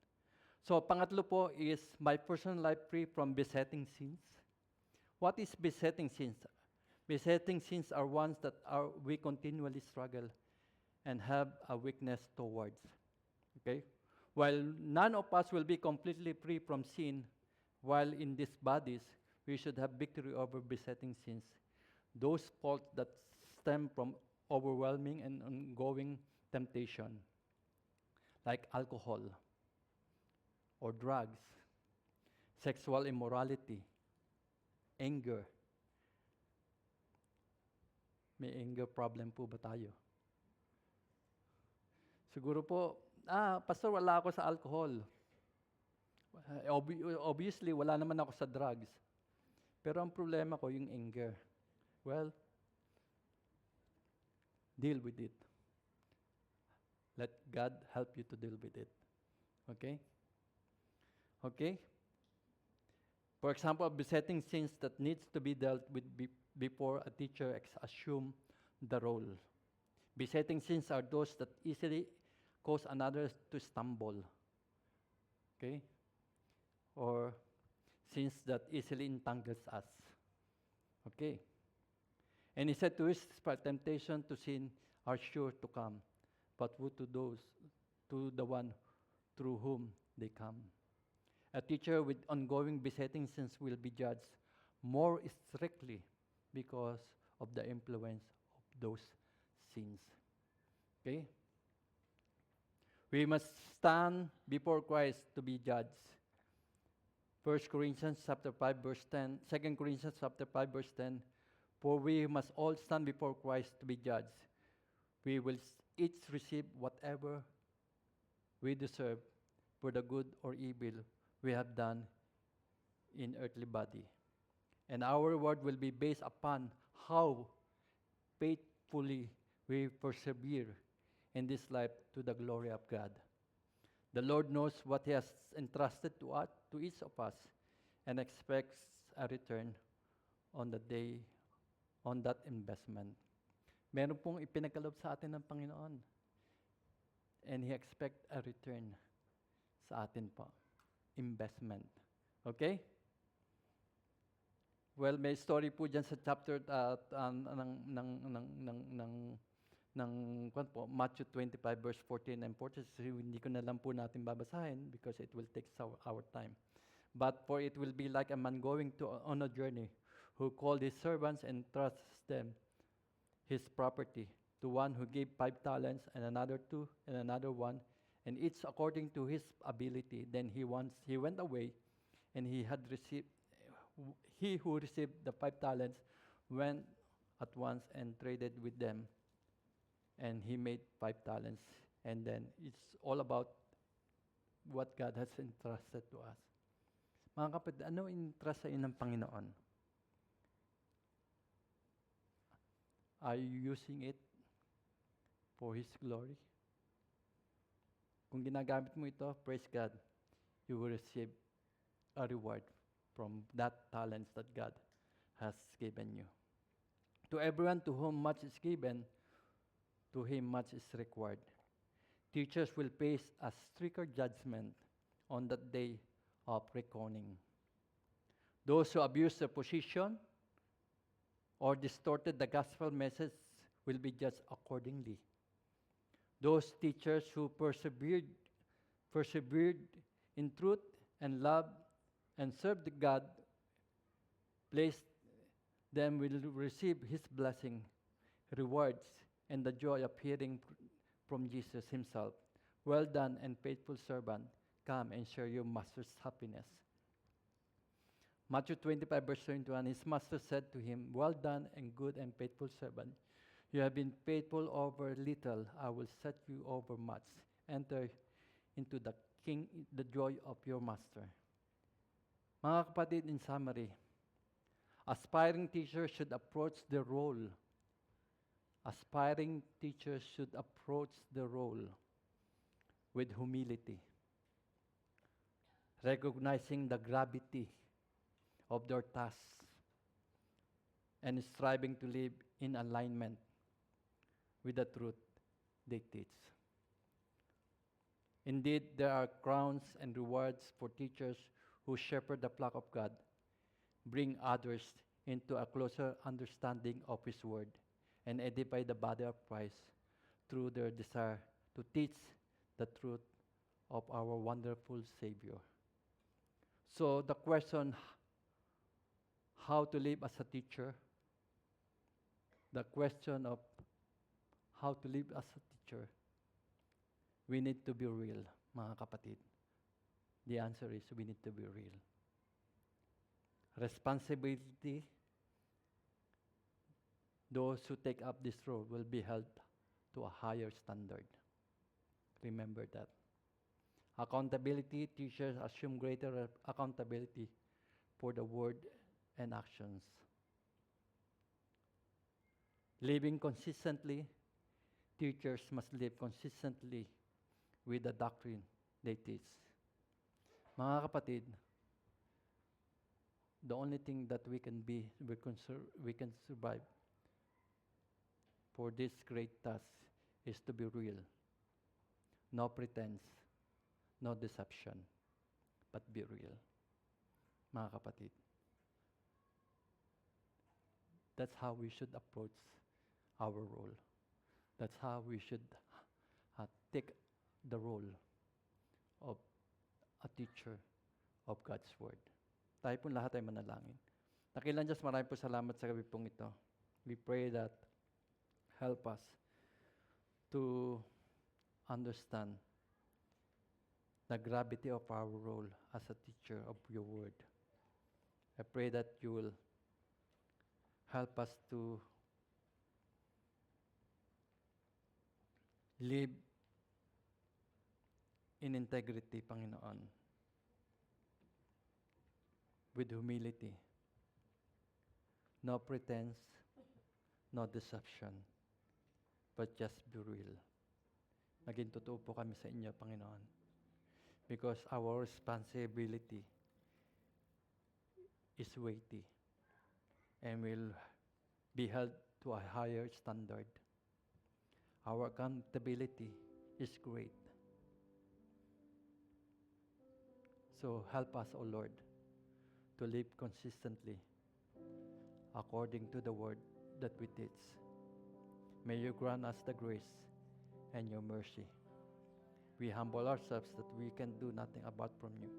So, pangatlo po is my personal life free from besetting sins. What is besetting sins? Besetting sins are ones that we continually struggle and have a weakness towards. Okay? While none of us will be completely free from sin, while in these bodies, we should have victory over besetting sins. Those faults that stem from overwhelming and ongoing temptation, like alcohol, or drugs, sexual immorality, anger. May anger problem po ba tayo? Siguro po, Pastor, wala ako sa alcohol. Obviously, wala naman ako sa drugs. Pero ang problema ko, yung anger. Well, deal with it. Let God help you to deal with it. Okay? Okay? For example, besetting sins that needs to be dealt with before a teacher assume the role. Besetting sins are those that easily cause another to stumble. Okay? Or sins that easily entangles us. Okay? And he said to his temptation to sin are sure to come, but woe to the one through whom they come. A teacher with ongoing besetting sins will be judged more strictly because of the influence of those sins. Okay? We must stand before Christ to be judged. 1 Corinthians chapter 5 verse 10, 2 Corinthians chapter 5 verse 10, for we must all stand before Christ to be judged. We will each receive whatever we deserve for the good or evil we have done in earthly body. And our reward will be based upon how faithfully we persevere in this life to the glory of God. The Lord knows what He has entrusted to us, to each of us, and expects a return on the day, on that investment. Meron pong ipinagkaloob sa atin ng Panginoon. And He expects a return sa atin po. Investment. Okay? Well, may story po dyan sa chapter ng Matthew 25 verse 14 and 43. Hindi ko na lang po natin babasahin because it will take our time. But for it will be like a man going on a journey who called his servants and trusts them his property, to one who gave 5 talents, and another 2, and another 1, and each according to his ability. Then he went away, and he who received the 5 talents went at once and traded with them, and he made 5 talents. And then it's all about what God has entrusted to us. Mga kapatid, ano entrust sa inyo ng Panginoon? Are you using it for His glory? Kung ginagamit mo ito, praise God, you will receive a reward from that talents that God has given you. To everyone to whom much is given, to him much is required. Teachers will face a stricter judgment on that day of reckoning. Those who abuse their position or distorted the gospel message will be judged accordingly. Those teachers who persevered in truth and love and served God, them will receive His blessing, rewards, and the joy of hearing from Jesus Himself. Well done and faithful servant, come and share your master's happiness. Matthew 25 verse 21, his master said to him, well done and good and faithful servant. You have been faithful over little, I will set you over much. Enter into the joy of your master. Mga kapatid, in summary, aspiring teachers should approach the role. Aspiring teachers should approach the role with humility, recognizing the gravity of their tasks, and striving to live in alignment with the truth they teach. Indeed, there are crowns and rewards for teachers who shepherd the flock of God, bring others into a closer understanding of His Word, and edify the body of Christ through their desire to teach the truth of our wonderful Savior. So the question, how to live as a teacher, the question of how to live as a teacher, we need to be real, mga kapatid. The answer is we need to be real. Responsibility, those who take up this role will be held to a higher standard. Remember that. Accountability, teachers assume greater accountability for the word and actions. Living consistently, teachers must live consistently with the doctrine they teach. Mga kapatid, the only thing that we can be, we can survive for this great task is to be real. No pretense, no deception, but be real. Mga kapatid, that's how we should approach our role. That's how we should take the role of a teacher of God's Word. Tayo pong lahat ay manalangin. Dakilang Diyos, maraming po salamat sa gabi pong ito. We pray that help us to understand the gravity of our role as a teacher of your Word. I pray that you will help us to live in integrity, Panginoon, with humility, no pretense, no deception, but just be real. Maging totoo po kami sa inyo, Panginoon, because our responsibility is weighty and will be held to a higher standard. Our accountability is great. So help us, O Lord, to live consistently according to the word that we teach. May you grant us the grace and your mercy. We humble ourselves that we can do nothing apart from you.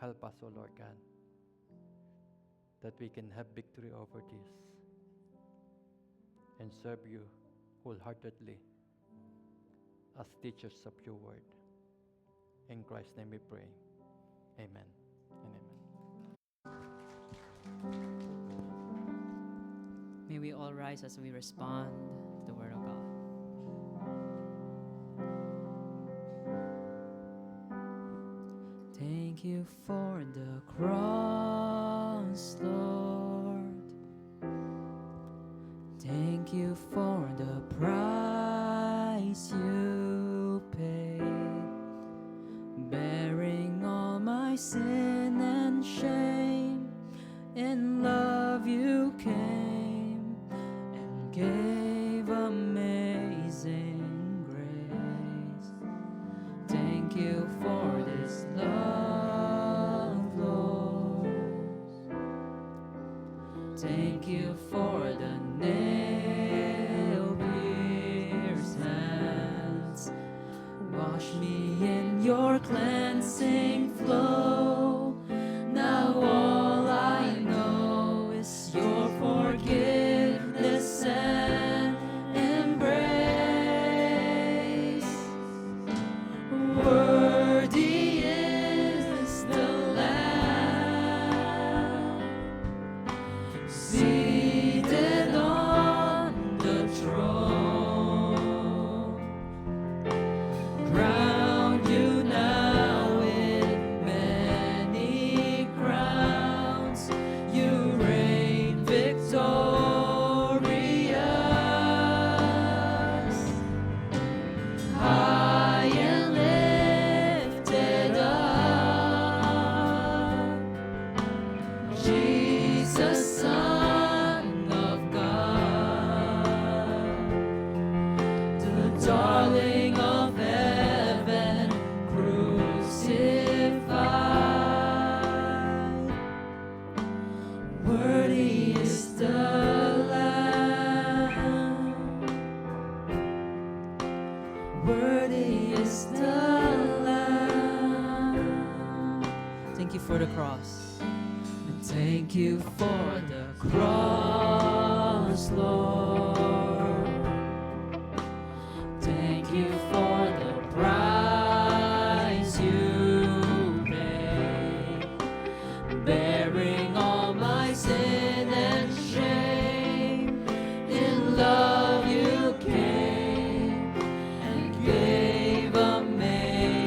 Help us, O Lord God, that we can have victory over this and serve you wholeheartedly as teachers of your word. In Christ's name we pray. Amen and amen.
May we all rise as we respond to the Word of God. Thank you for the cross, Lord. Thank you for the price you paid, bearing all my sin and shame. In love you came and gave amazing grace. Thank you for this love, Lord. Thank you for the nail-pierced hands. Wash me in your cleansing flow. Now all I know is your forgiveness and embrace. Worthy is the Lamb seated on the throne. Crown you now with many crowns. You reign victorious, high and lifted up. Jesus, Son of God, the darling of heaven, crucified. Worthy is the Lamb. Worthy is the Lamb. Thank you for the cross. And thank you for the cross, Lord. Thank you for the price you paid, bearing all my sin and shame. In love you came and gave amazing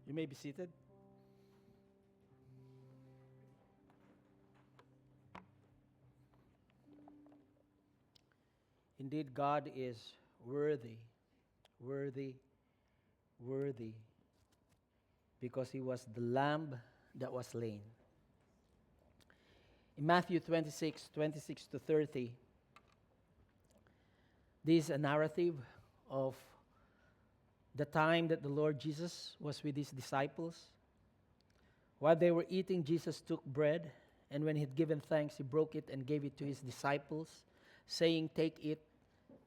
You may be seated. Indeed, God is worthy, worthy, worthy, because he was the lamb that was slain. In Matthew 26 to 30, this is a narrative of the time that the Lord Jesus was with his disciples. While they were eating, Jesus took bread, and when he had given thanks, he broke it and gave it to his disciples, saying, "Take it,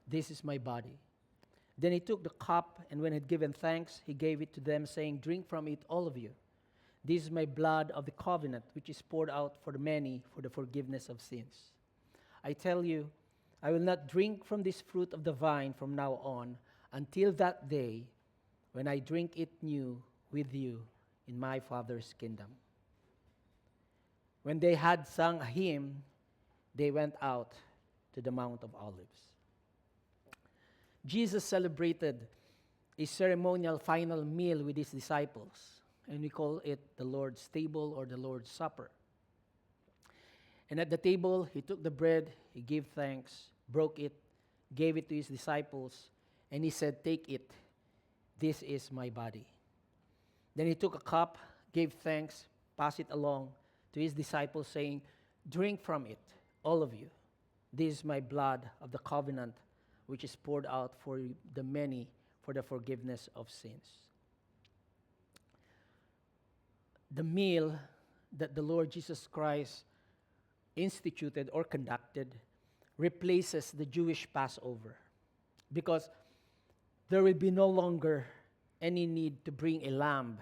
this is my body." Then he took the cup, and when he had given thanks, he gave it to them, saying, "Drink from it, all of you. This is my blood of the covenant, which is poured out for the many for the forgiveness of sins. I tell you, I will not drink from this fruit of the vine from now on until that day when I drink it new with you in my Father's kingdom." When they had sung a hymn, they went out to the Mount of Olives. Jesus celebrated a ceremonial final meal with his disciples, and we call it the Lord's table or the Lord's supper. And at the table, he took the bread, he gave thanks, broke it, gave it to his disciples, and he said, "Take it, this is my body." Then he took a cup, gave thanks, passed it along to his disciples, saying, "Drink from it, all of you. This is my blood of the covenant, which is poured out for the many for the forgiveness of sins." The meal that the Lord Jesus Christ instituted or conducted replaces the Jewish Passover, because there will be no longer any need to bring a lamb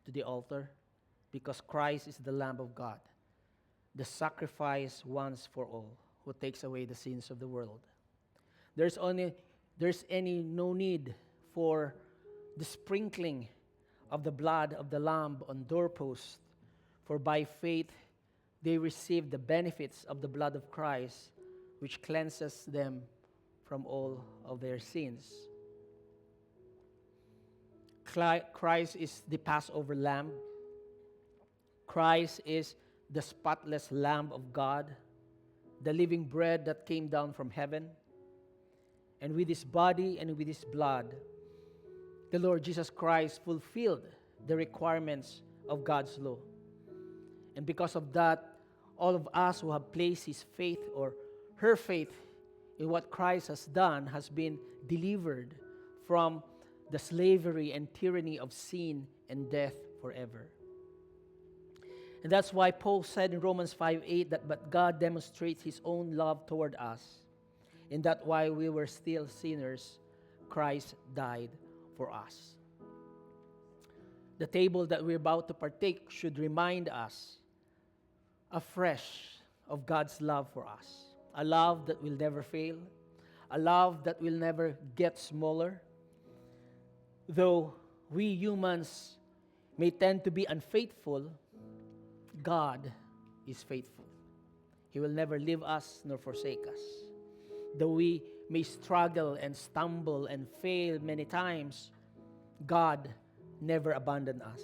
to the altar, because Christ is the Lamb of God, the sacrifice once for all, who takes away the sins of the world. There's no need for the sprinkling of the blood of the lamb on doorposts, for by faith they receive the benefits of the blood of Christ, which cleanses them from all of their sins. Christ is the Passover lamb. Christ is the spotless Lamb of God, the living bread that came down from heaven. And with his body and with his blood, the Lord Jesus Christ fulfilled the requirements of God's law. And because of that, all of us who have placed his faith or her faith in what Christ has done has been delivered from the slavery and tyranny of sin and death forever. And that's why Paul said in Romans 5:8 that, "But God demonstrates his own love toward us, in that while we were still sinners, Christ died for us." The table that we're about to partake should remind us afresh of God's love for us. A love that will never fail, a love that will never get smaller. Though we humans may tend to be unfaithful, God is faithful. He will never leave us nor forsake us. Though we may struggle and stumble and fail many times, God never abandoned us.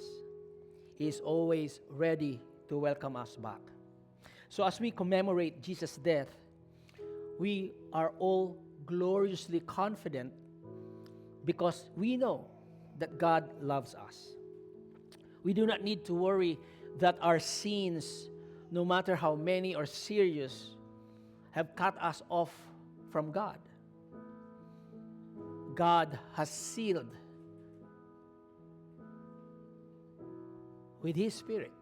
He is always ready to welcome us back. So as we commemorate Jesus' death, we are all gloriously confident because we know that God loves us. We do not need to worry that our sins, no matter how many or serious, have cut us off from God. God has sealed with his Spirit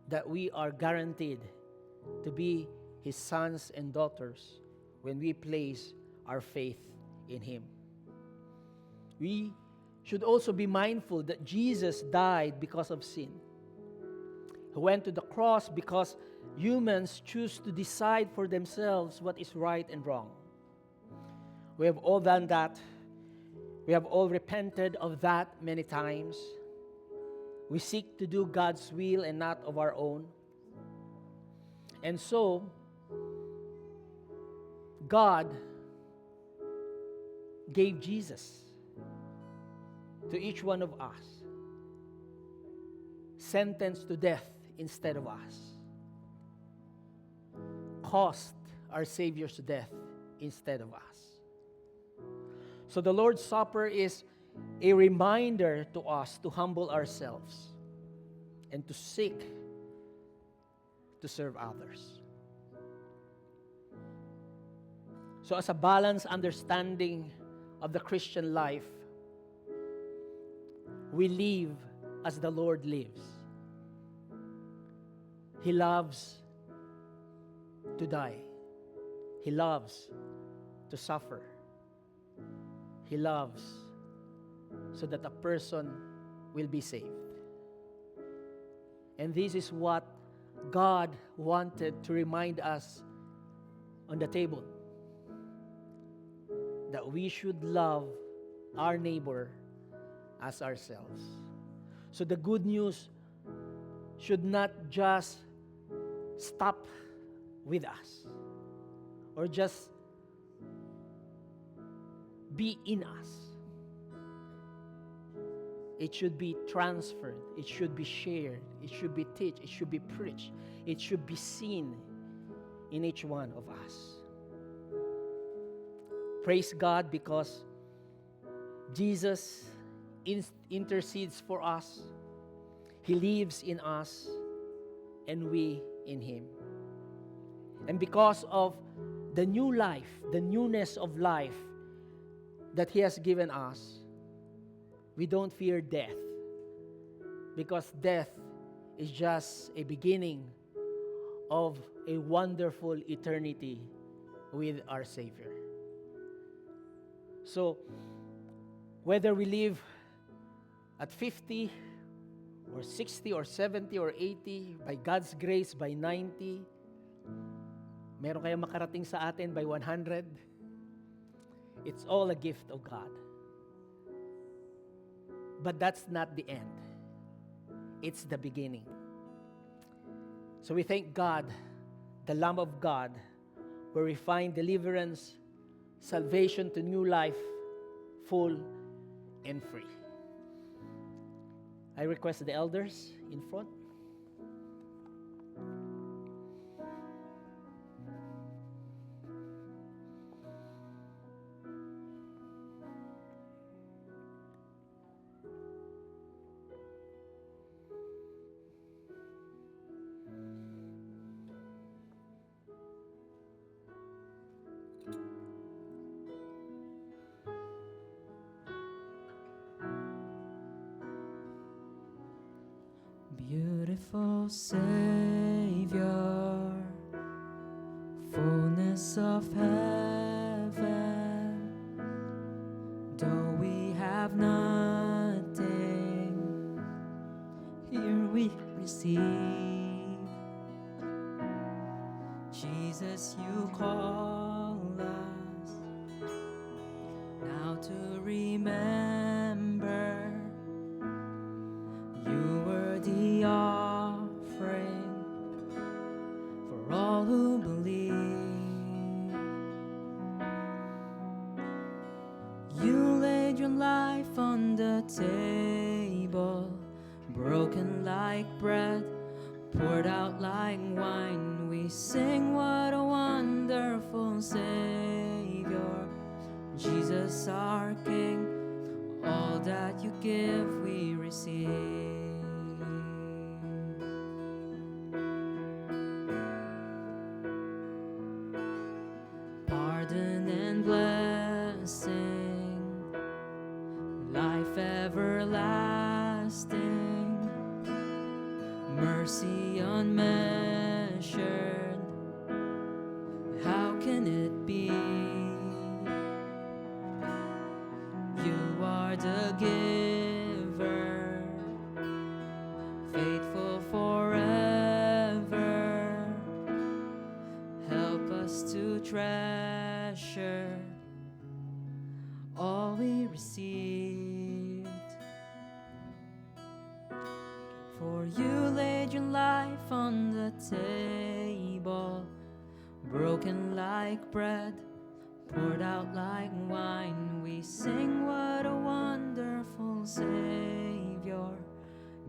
that we are guaranteed to be his sons and daughters when we place our faith in him. We should also be mindful that Jesus died because of sin. He went to the cross because humans choose to decide for themselves what is right and wrong. We have all done that. We have all repented of that many times. We seek to do God's will and not of our own. And so, God gave Jesus to each one of us sentenced to death instead of us, caused our Saviors to death instead of us. So the Lord's Supper is a reminder to us to humble ourselves and to seek to serve others. So as a balanced understanding of the Christian life, we live as the Lord lives. He loves to die. He loves to suffer. He loves so that a person will be saved. And this is what God wanted to remind us on the table. That we should love our neighbor as ourselves. So the good news should not just stop with us or just be in us. It should be transferred. It should be shared. It should be taught. It should be preached. It should be seen in each one of us. Praise God because Jesus intercedes for us. He lives in us and we in Him. And because of the new life, the newness of life that He has given us, we don't fear death, because death is just a beginning of a wonderful eternity with our Savior. So, whether we live at 50 or 60 or 70 or 80, by God's grace, by 90, meron kayong makarating sa atin by 100, it's all a gift of God. But that's not the end. It's the beginning. So we thank God, the Lamb of God, where we find deliverance, salvation to new life, full and free. I request the elders in front.
Beautiful Savior, fullness of heaven, though we have nothing, here we receive. Jesus, you call us now to remember. You were the offering for all who believe. You laid your life on the table, broken like bread, poured out like wine. We sing, what a wonderful Savior, Jesus our King. All that you give, we receive. Pardon and blessing, life everlasting, mercy unmeasured. How can it be? You are the giver, faithful forever. Help us to treasure all we received. For you laid your life on the table, broken like bread, poured out like wine. We sing, what a wonderful Savior,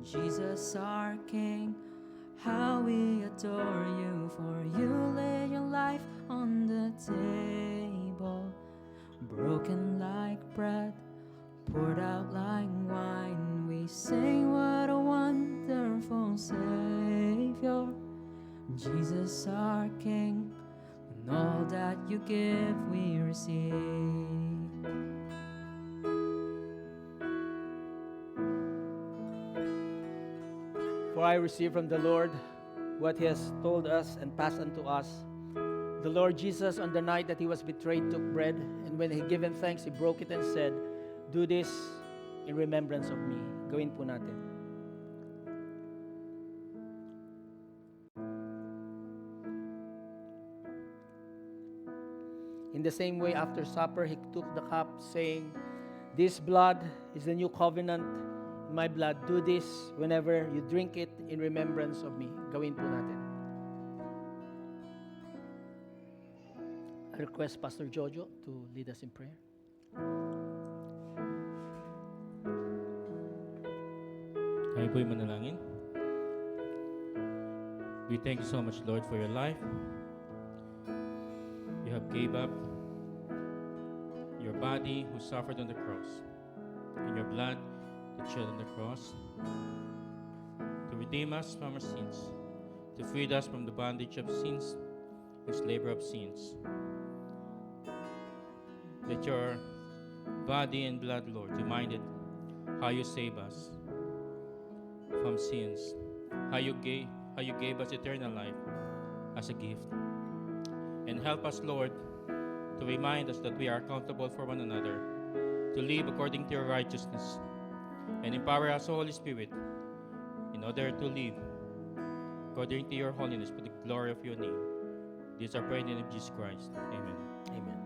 Jesus Jesus our King, how we adore you, for you laid your life on the table, broken like bread, poured out like wine. We sing, what a wonderful Savior, Jesus our King, and all that you give we receive.
For I received from the Lord what he has told us and passed unto us. The Lord Jesus, on the night that he was betrayed, took bread, and when he had given thanks, he broke it and said, "Do this in remembrance of me." Gawin po natin. In the same way, after supper, he took the cup, saying, "This blood is the new covenant in my blood. Do this whenever you drink it in remembrance of me." Gawin po natin. I request Pastor Jojo to lead us in prayer.
Tayo po'y manalangin. We thank you so much, Lord, for your life. You have gave up your body who suffered on the cross, and your blood that shed on the cross to redeem us from our sins, to free us from the bondage of sins, the slavery of sins. Let your body and blood, Lord, remind it how you save us from sins, how you gave us eternal life as a gift. And help us, Lord, to remind us that we are accountable for one another, to live according to your righteousness, and empower us, Holy Spirit, in order to live according to your holiness for the glory of your name. This I pray in the name of Jesus Christ. Amen.
Amen.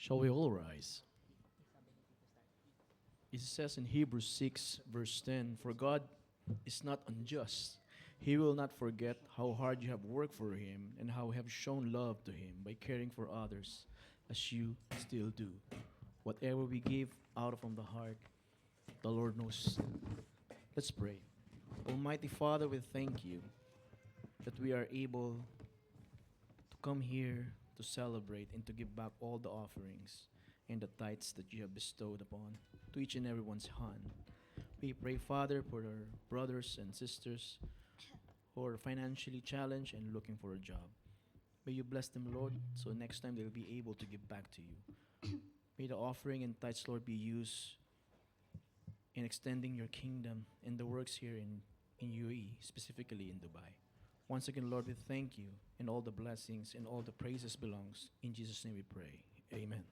Shall we all rise? It says in Hebrews 6, verse 10, "For God is not unjust. He will not forget how hard you have worked for Him and how you have shown love to Him by caring for others as you still do. Whatever we give out from the heart, the Lord knows." Let's pray. Almighty Father, we thank you that we are able to come here to celebrate and to give back all the offerings and the tithes that you have bestowed upon to each and everyone's hand. We pray, Father, for our brothers and sisters who are financially challenged and looking for a job. May you bless them, Lord, so next time they'll be able to give back to you. May the offering and tithes, Lord, be used in extending your kingdom and the works here in UAE, specifically in Dubai. Once again, Lord, we thank you, and all the blessings and all the praises belongs. In Jesus' name we pray. Amen.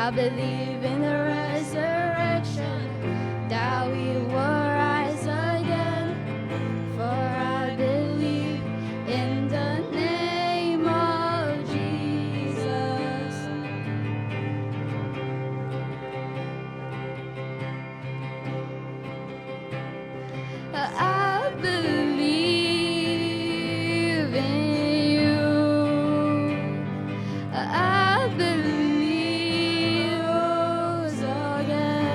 I believe in the resurrection, that we will rise again. For I believe in the name of Jesus. I believe in you. I believe rose again.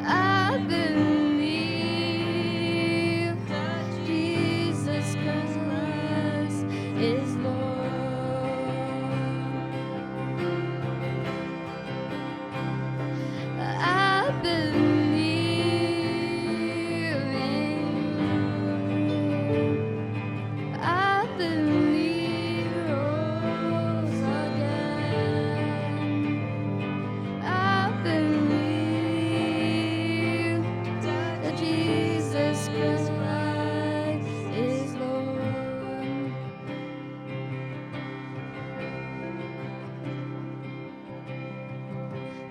I believe that Jesus Christ is Lord. I believe in you. I believe rose again. I believe that Jesus Christ is Lord.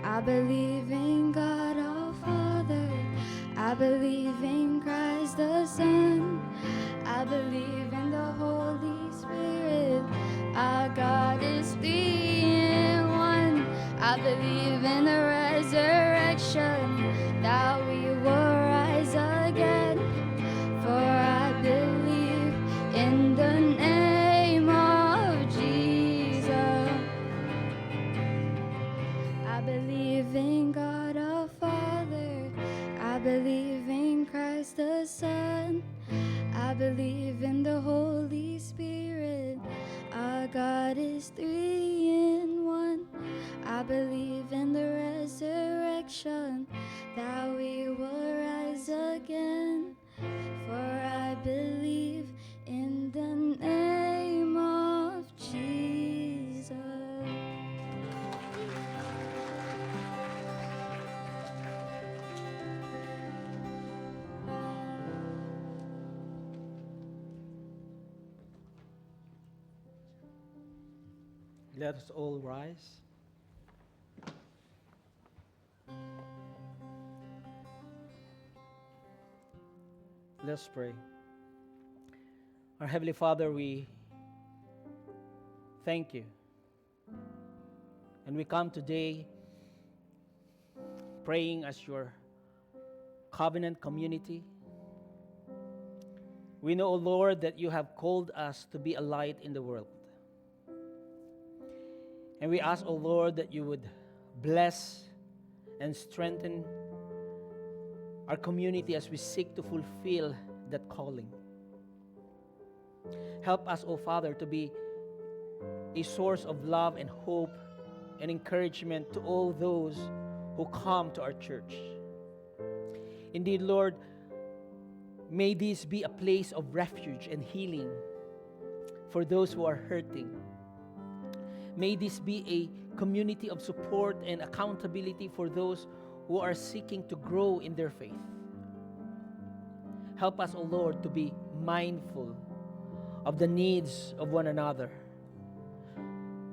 I believe in God our Father. I believe in Christ the Son. I believe in the Holy Spirit. Our God is three in one. I believe in the resurrection, that we will rise again. For I believe in the name of Jesus. I believe in God our Father. I believe in Christ the Son. I believe in the Holy Spirit. Our God is three in one. I believe in the resurrection, that we will rise again. For I believe in the name of Jesus.
Let us all rise. Let's pray. Our Heavenly Father, we thank you. And we come today praying as your covenant community. We know, O Lord, that you have called us to be a light in the world. And we ask, O Lord, that you would bless and strengthen our community as we seek to fulfill that calling. Help us, O Father, to be a source of love and hope and encouragement to all those who come to our church. Indeed, Lord, may this be a place of refuge and healing for those who are hurting. May this be a community of support and accountability for those who are seeking to grow in their faith. Help us, O Lord, to be mindful of the needs of one another,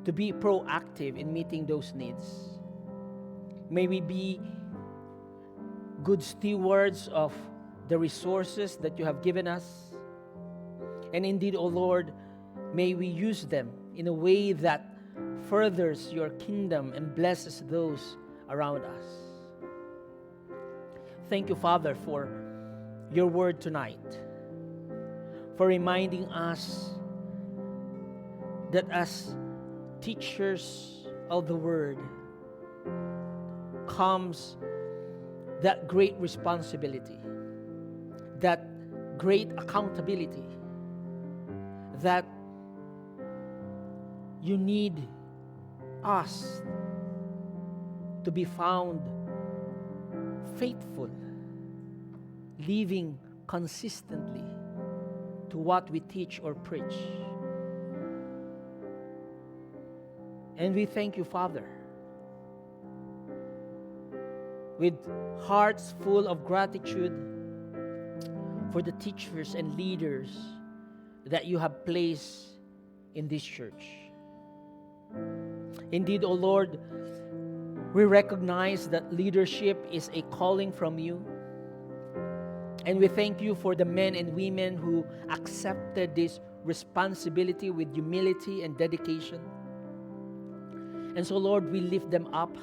to be proactive in meeting those needs. May we be good stewards of the resources that you have given us. And indeed, O Lord, may we use them in a way that furthers your kingdom and blesses those around us. Thank you, Father, for your word tonight, for reminding us that as teachers of the word comes that great responsibility, that great accountability, that you need us to be found faithful, living consistently to what we teach or preach. And we thank you, Father, with hearts full of gratitude for the teachers and leaders that you have placed in this church. Indeed, O Lord, we recognize that leadership is a calling from you. And we thank you for the men and women who accepted this responsibility with humility and dedication. And so, Lord, we lift them up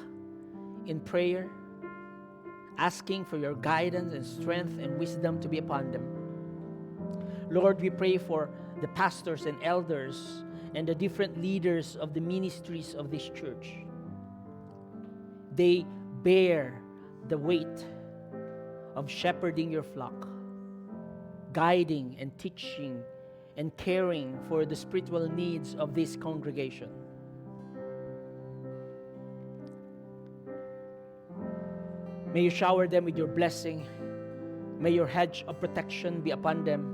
in prayer, asking for your guidance and strength and wisdom to be upon them. Lord, we pray for the pastors and elders and the different leaders of the ministries of this church. They bear the weight of shepherding your flock, guiding and teaching and caring for the spiritual needs of this congregation. May you shower them with your blessing. May your hedge of protection be upon them.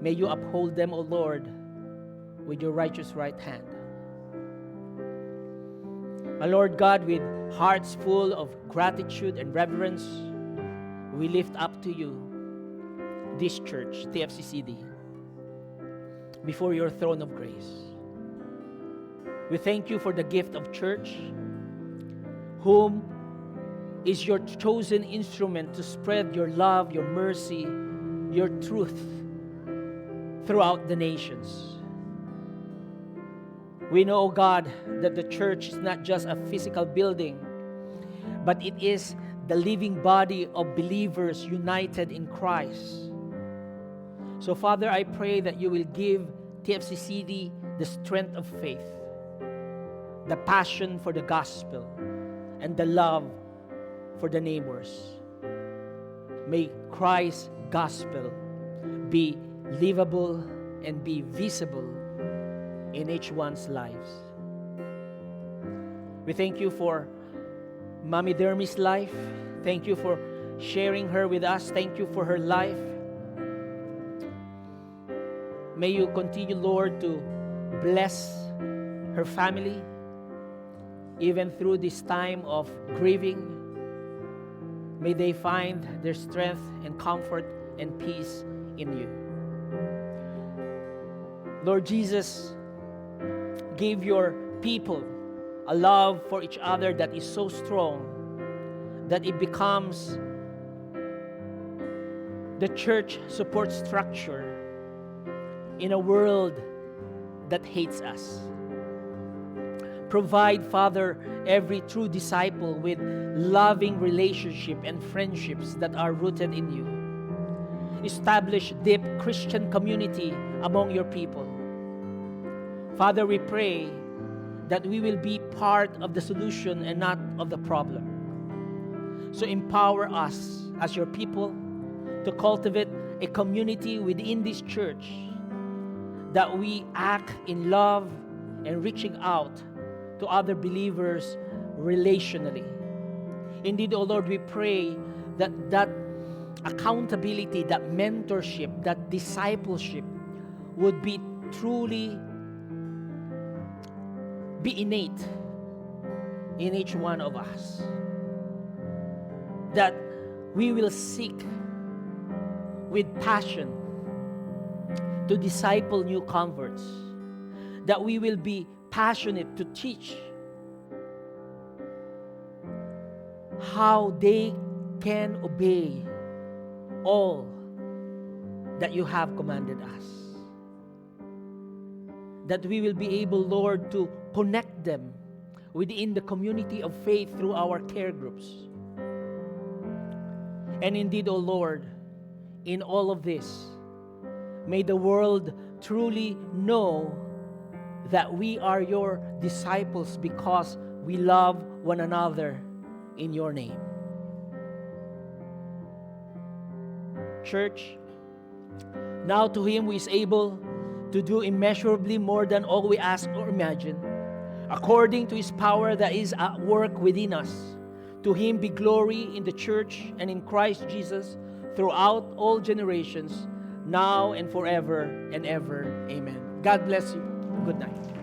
May you uphold them, O Lord, with your righteous right hand. My Lord God, with hearts full of gratitude and reverence, we lift up to you this church, TFCCD, before your throne of grace. We thank you for the gift of church, whom is your chosen instrument to spread your love, your mercy, your truth throughout the nations. We know, O God, that the church is not just a physical building, but it is the living body of believers united in Christ. So, Father, I pray that you will give TFCCD the strength of faith, the passion for the gospel, and the love for the neighbors. May Christ's gospel be livable and be visible in each one's lives. We thank you for Mommy Dermy's life. Thank you for sharing her with us. Thank you for her life. May you continue, Lord, to bless her family, even through this time of grieving. May they find their strength and comfort and peace in you. Lord Jesus, give your people a love for each other that is so strong that it becomes the church support structure in a world that hates us. Provide, Father, every true disciple with loving relationship and friendships that are rooted in you. Establish deep Christian community among your people. Father, we pray that we will be part of the solution and not of the problem. So empower us as your people to cultivate a community within this church, that we act in love and reaching out to other believers relationally. Indeed, O Lord, we pray that accountability, that mentorship, that discipleship would be truly be innate in each one of us. That we will seek with passion to disciple new converts. That we will be passionate to teach how they can obey all that you have commanded us. That we will be able, Lord, to connect them within the community of faith through our care groups. And indeed, O Lord, in all of this, may the world truly know that we are your disciples because we love one another in your name. Church, now to him who is able to do immeasurably more than all we ask or imagine, according to his power that is at work within us, to him be glory in the church and in Christ Jesus throughout all generations, now and forever and ever. Amen. God bless you. Good night.